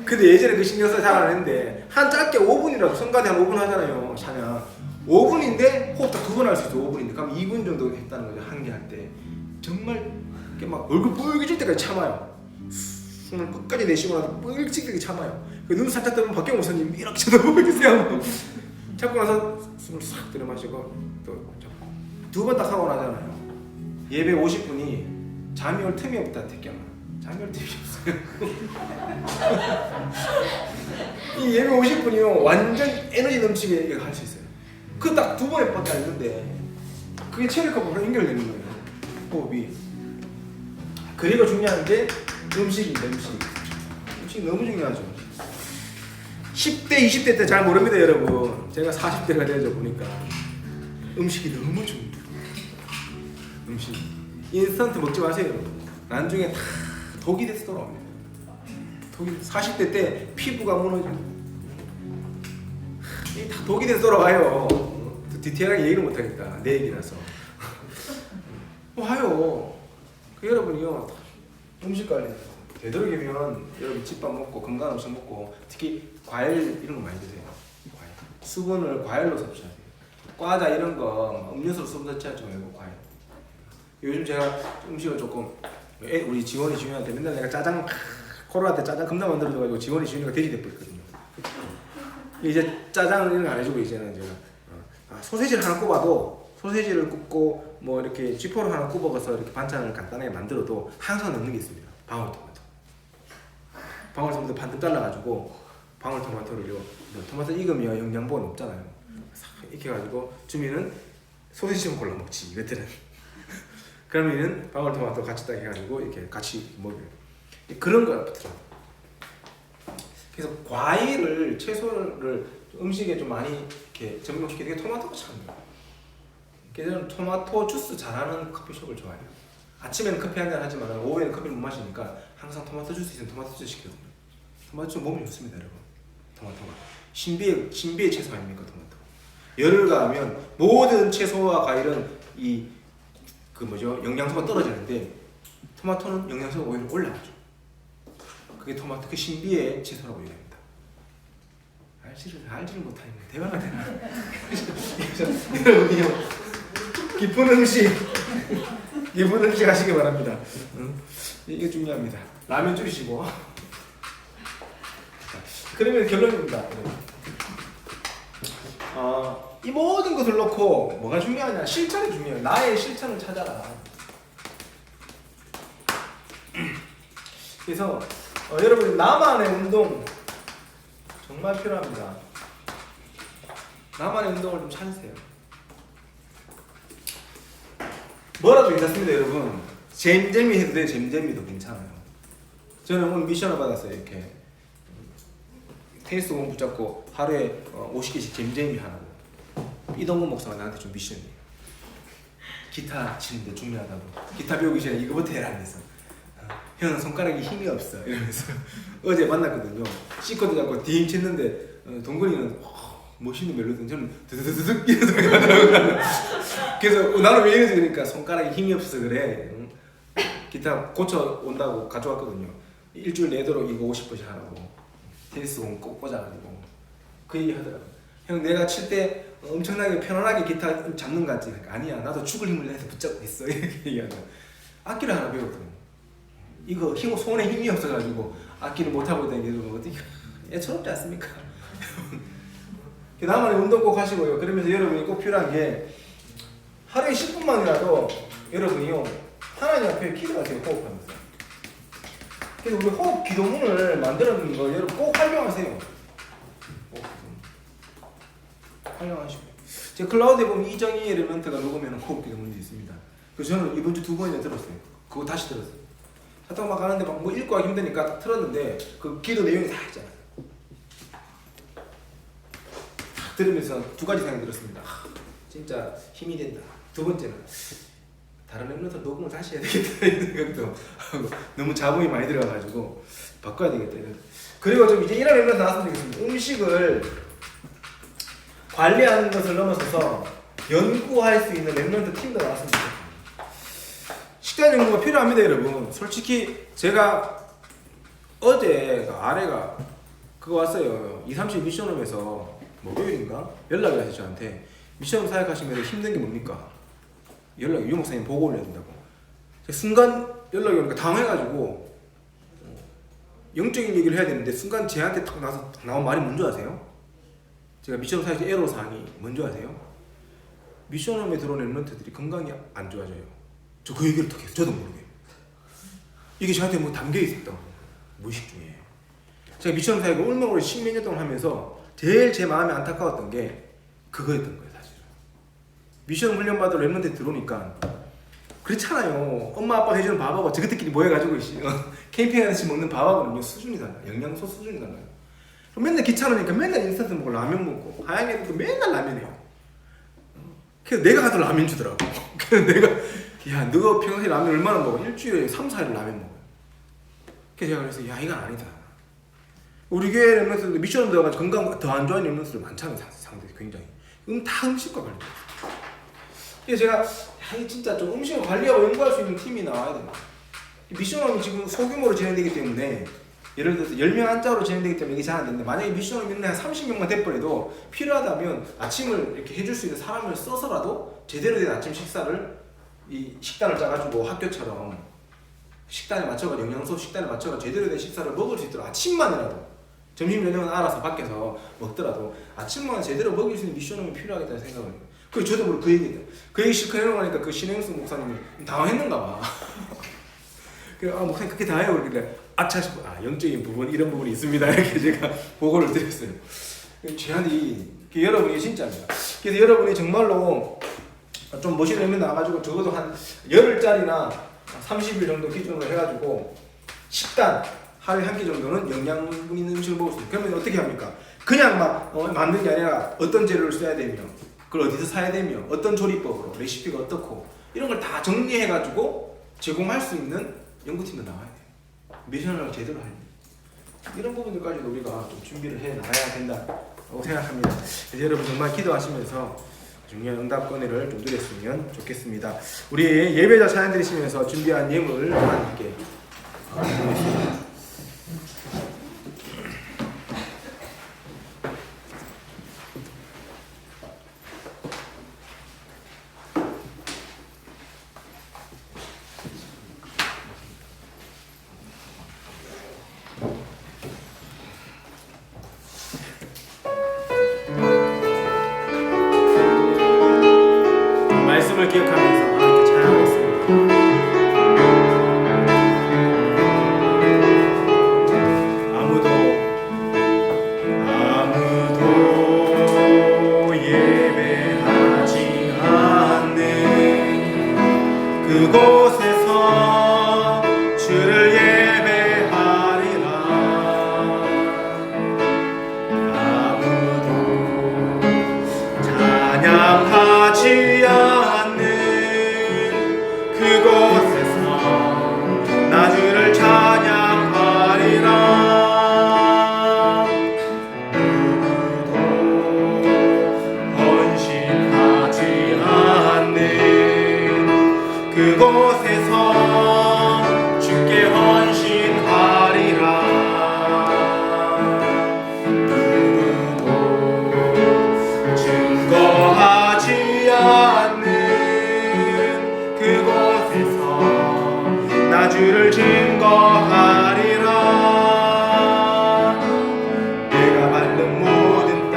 근데 예전에 그 신경 써서 잘 안 했는데 한 짧게 5분이라도 성가대 한 5분 하잖아요. 찬양 5분인데 호흡 딱 2번 할 수 있어. 5분인데 그럼 2분 정도 했다는 거죠. 한 개 할 때 정말 이렇게 막 얼굴 빨개질 때까지 참아요. 숨을 끝까지 내쉬고 나서 빨개지게 참아요. 눈 살짝 뜨면 박경호 목사님 이렇게 쳐다보세요. 잡고 나서 숨을 싹 들여 마시고 또 두 번 딱 하고 나잖아요. 예배 50분이 잠이 올 틈이 없다. 택견아 잠이 올 틈이 없어요. 이 예배 50분이요 완전 에너지 넘치게 할 수 있어요. 그 딱 두 번에밖에 안 되는데 그게 체력하고 연결되는 거예요. 호흡이. 그리고 중요한 게 음식입니다. 음식 너무 중요하죠. 10대 20대 때 잘 모릅니다 여러분. 제가 40대가 되어져 보니까 음식이 너무 중요해요. 음식 인스턴트 먹지 마세요 여러분. 나중에 다 독이 돼서 돌아옵니다. 40대 때 피부가 무너지고 다 독이 돼서 돌아와요. 디테일하게 얘기를 못하겠다. 내 얘기라서 와요. 그 여러분이요 음식 관리 되도록이면 여러분 집밥 먹고 건강한 음식 먹고 특히 과일 이런 거 많이 드세요. 과일. 수분을 과일로 섭취하세요. 과자 이런 거 음료수로 수분 섭취하지 말고 과일. 요즘 제가 음식을 조금 우리 지원이 지훈이한테 맨날 내가 짜장 코로나 때 짜장 겁나 만들어줘가지고 지원이 지훈이가 돼지 돼버렸거든요. 이제 짜장을 이런 거 안 해주고 이제는 제가 소세지를 하나 굽어도 소세지를 굽고 뭐 이렇게 쥐포를 하나 굽어서 이렇게 반찬을 간단하게 만들어도 항상 넣는 게 있습니다. 방울토마토. 방울토마토 반쯤 잘라가지고 방울토마토를요. 토마토 익으면 영양분 없잖아요. 싹 익혀가지고 주면은 소세지만 골라 먹지 이것들은. 그러면은 방울토마토 같이 딱 해가지고 이렇게 같이 먹어요. 그런 거부터. 그래서 과일을 채소를 음식에 좀 많이 이렇게 접목시키는 게 토마토가 참이에요. 그래서 저는 토마토 주스 잘하는 커피숍을 좋아해요. 아침에는 커피 한잔 하지만 오후에는 커피를 못 마시니까 항상 토마토 주스 있으면 토마토 주스 시키거든요. 토마토 주스 몸에 좋습니다 여러분. 토마토가 신비의 채소 아닙니까 토마토. 열을 가하면 모든 채소와 과일은 영양소가 떨어지는데 토마토는 영양소가 오히려 올라가죠. 그게 토마토 그 신비의 채소라고 얘기합니다. 알지를 못하는 대화가 되나? 여러분이요 깊은 음식 하시기 바랍니다. 이게 중요합니다. 라면 줄이시고. 그러면 결론입니다. 이 모든 것을 놓고 뭐가 중요하냐? 실천이 중요해요. 나의 실천을 찾아라. 그래서 여러분 나만의 운동 정말 필요합니다. 나만의 운동을 좀 찾으세요. 뭐라도 괜찮습니다 여러분. 잼잼이 해도 돼요. 잼잼이도 괜찮아요. 저는 오늘 미션을 받았어요. 이렇게 테니스 공 붙잡고 하루에 50개씩 잼잼이 하라고. 이동근 목사가 나한테 좀 미션이에요. 기타 치는데 중요하다고. 기타 배우기 전에 이거부터 해라 그래서 형은 손가락에 힘이 없어 이러면서 어제 만났거든요. C코드 잡고 D 쳤는데 동근이는 멋있는 멜로디 저는 드드드득 이런 소리가 나더라고요. 그래서 나는 왜 이러지 그러니까 손가락에 힘이 없어서 그래. 기타 고쳐 온다고 가져왔거든요. 일주일 내도록 이거 50번씩 하라고. 테니스 공 꼭 꽂아가지고 그 얘기 하더라고요. 형 내가 칠 때 엄청나게 편안하게 기타 잡는 것 같지? 그러니까 아니야 나도 죽을 힘을 내서 붙잡고 있어 이렇게 얘기하더라고요. 악기를 하나 배웠거든요. 이거 손에 힘이 없어가지고 악기를 못하고 있다는 게 어떻게 애처롭지 않습니까? 나만의 운동 꼭 하시고요. 그러면서 여러분이 꼭 필요한 게 하루에 10분만이라도 여러분이요 하나님 앞에 기도하세요. 호흡하면서. 그래서 우리 호흡 기도문을 만들어놓은 거 여러분 꼭 활용하세요. 활용하시고. 제 클라우드에 보면 이정희 엘리먼트가 녹음해놓은 호흡 기도문이 있습니다. 그래서 저는 이번 주 2번이나 들었어요. 그거 다시 들었어요. 하다가 막 가는데 막 뭐 읽고 하기 힘드니까 딱 틀었는데 그 기도 내용이 다 있잖아요. 딱 들으면서 두 가지 생각 들었습니다. 진짜 힘이 된다. 두 번째는 다른 랩런트 녹음을 다시 해야 되겠다 이런 생각도 하고 너무 자본이 많이 들어가가지고 바꿔야 되겠다 이런. 그리고 좀 이제 이런 랩런트 나왔으면 좋겠습니다. 음식을 관리하는 것을 넘어서서 연구할 수 있는 랩런트 팀도 나왔으면 좋겠습니다. 식단 연구가 필요합니다 여러분. 솔직히 제가 어제 아래가 그거 왔어요. 230 미션홈에서 목요일인가 연락이 와서 저한테 미션홈 사역하시면 힘든 게 뭡니까? 연락이 유 목사님 보고 올려야 된다고. 순간 연락이 오니까 당황해가지고 영적인 얘기를 해야 되는데 순간 제한테 딱 나온 말이 뭔지 아세요? 제가 미션홈 사역 애로사항이 뭔지 아세요? 미션홈에 들어온 랩런트들이 건강이 안 좋아져요. 저 그 얘기를 딱 했어요. 저도 모르게. 이게 저한테 뭐 담겨 있었다고. 무의식 중에. 제가 미션 사역을 얼마나 십몇 년 동안 하면서 제일 제 마음에 안타까웠던 게 그거였던 거예요 사실은. 미션 훈련 받으러 랩런트에 들어오니까 그렇잖아요. 엄마 아빠 해주는 밥하고 저것들끼리 모여가지고 캠핑하듯이 먹는 밥하고는 수준이 달라요. 영양소 수준이 달라요. 맨날 귀찮으니까 맨날 인스턴트 먹고 라면 먹고 하얀 애들도 맨날 라면이에요. 그래서 내가 가도 라면 주더라고. 그래서 내가 야 너 평소에 라면 얼마나 먹어? 일주일에 3, 4일 라면 먹어. 그래서 제가 그래서 야 이건 아니다. 우리 교회 랩런트들 미션 들어가지고 건강 더 안 좋아하는 랩런트들 많잖아요. 상대 굉장히. 다 음식과 관련돼 있어요. 그래서 제가 야, 이 진짜 좀 음식을 관리하고 연구할 수 있는 팀이 나와야 된다. 미션홈이 지금 소규모로 진행되기 때문에 예를 들어서 10명 한자로 진행되기 때문에 이게 잘 안 되는데 만약에 미션홈이 한 30명만 돼버려도 필요하다면 아침을 이렇게 해줄 수 있는 사람을 써서라도 제대로 된 아침 식사를 이 식단을 짜가지고 학교처럼 식단에 맞춰가 영양소 식단에 맞춰가 제대로 된 식사를 먹을 수 있도록 아침만이라도 점심 저녁은 알아서 밖에서 먹더라도 아침만 제대로 먹일 수 있는 미션홈이 필요하겠다는 생각을 해요. 그리고 저도 모르고 그 얘기예요. 그 얘기 실컷 해놓고 나니까 그 신행수 목사님이 당황했는가 봐. 그래서 목사님 그렇게 다 해요. 그러길래 아차 싶어. 영적인 부분 이런 부분이 있습니다. 이렇게 제가 보고를 드렸어요. 제한이 여러분이 진짜입니다. 그래서 여러분이 정말로 좀 멋있는 랩런트 나와가지고 적어도 한 열흘짜리나 30일 정도 기준으로 해가지고 식단 하루에 한 끼 정도는 영양분 있는 음식을 먹을 수 있어요. 그러면 어떻게 합니까? 그냥 막 만든 게 아니라 어떤 재료를 써야 되며 그걸 어디서 사야 되며 어떤 조리법으로 레시피가 어떻고 이런 걸 다 정리해가지고 제공할 수 있는 연구팀도 나와야 돼요. 미션을 제대로 하려면 이런 부분들까지도 우리가 좀 준비를 해 나가야 된다고 생각합니다. 그래서 여러분 정말 기도하시면서 중요한 응답권을 좀 누렸으면 좋겠습니다. 우리 예배자 찬양 드리시면서 준비한 예물을 하나님께 드리겠습니다. 말씀을 기억하면서 하나님께 찬양하겠습니다. 아무도 예배하지 않는 그곳에서 주를 예배하리라. 아무도 찬양하지 그곳에서 나 주를 찬양하리라. 누구도 헌신하지 않는 그곳에서 주께 헌신하리라. 누구도 증거하지 않는 그곳에서 나 주를 증거하리라. 내가 밟는 모든 땅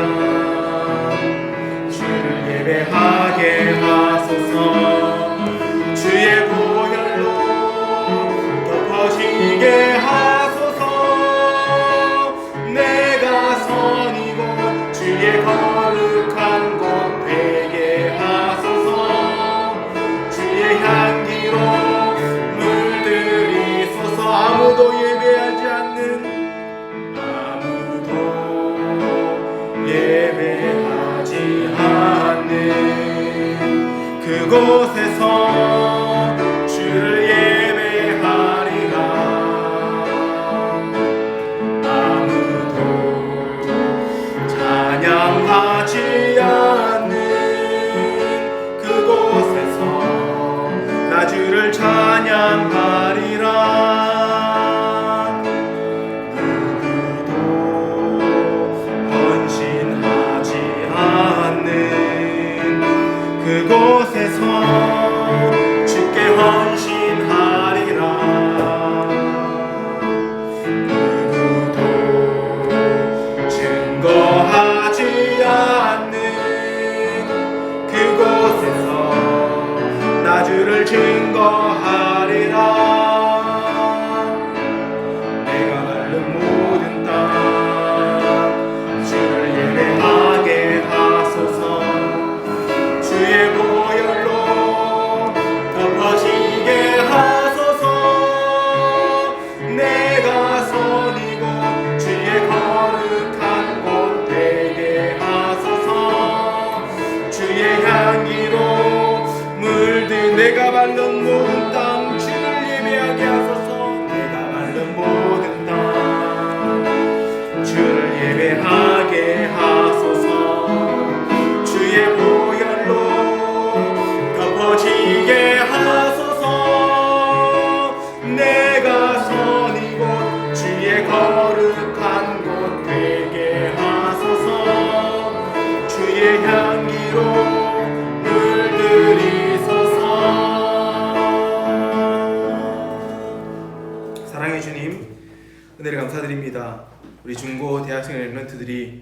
주를 예배하게 하소서. 주의 보혈로 덮어지게 하소서. 내가 선이고 주의 거룩한 곳 되게 하소서. 주의 향기로 물들이소서. 아무도 예배하지 않는 아무도 예배하지 않는 그곳에서 주를 예배하리라. 아무도 찬양하지 않는 그곳에서 나 주를 찬양하리라. 누구도 헌신하지 않는 그곳에서 주께 헌신하리라. 누구도 증거하지 않는 그곳에서 나 주를 증거하리라. 내가 밟는 모든 땅 주를 예배하게 하소서. 주의 보혈로 덮어지게 하소서. 내가 선이고 주의 거룩한 곳 되게 하소서. 주의 향기로 물든 내가 밟는 모든 땅 주를 예배하게 하소서. 내가 밟는 모든 땅 주를 예배하게 하소서. 주의 보혈로 덮어지게 하소서. 내가 선이고 주의 거룩한 곳 되게 하소서. 주의 향기로 물들이소서. 사랑의 주님, 은혜를 감사드립니다. 우리 중고 대학생 랩런트들이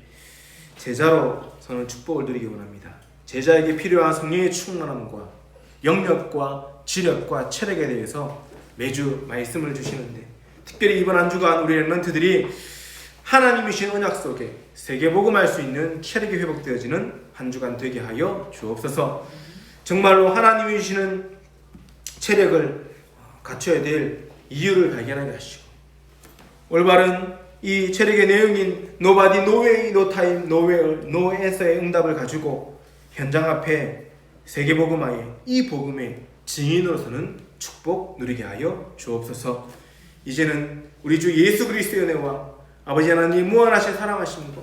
제자로 서는 축복을 누리기 원합니다. 제자에게 필요한 성령의 충만함과 영역과 지력과 체력에 대해서 매주 말씀을 주시는데, 특별히 이번 한 주간 우리 랩런트들이 하나님이 주신 언약 속에 세계복음할 수 있는 체력이 회복되어지는 한 주간 되게 하여 주옵소서. 정말로 하나님이 주시는 체력을 갖춰야 될 이유를 발견하게 하시고, 올바른 이 체력의 내용인 Nobody, No Way, No Time, Nowhere, No에서의 응답을 가지고 현장 앞에 세계복음화의 이 복음의 증인으로서는 축복 누리게 하여 주옵소서. 이제는 우리 주 예수 그리스도의 은혜와 아버지 하나님 무한하신 사랑하심과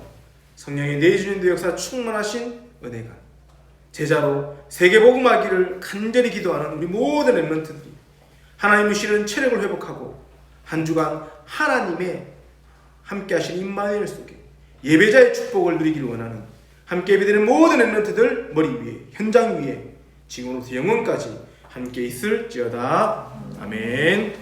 성령의 내주님도 역사 충만하신 은혜가 제자로 세계복음하기를 간절히 기도하는 우리 모든 렘넌트들이 하나님이 주시는 체력을 회복하고 한 주간 하나님의 함께 하신 임마누엘 속에 예배자의 축복을 누리기를 원하는 함께 예배드리는 모든 렘넌트들 머리 위에 현장 위에 지금으로부터 영원까지 함께 있을지어다. 아멘.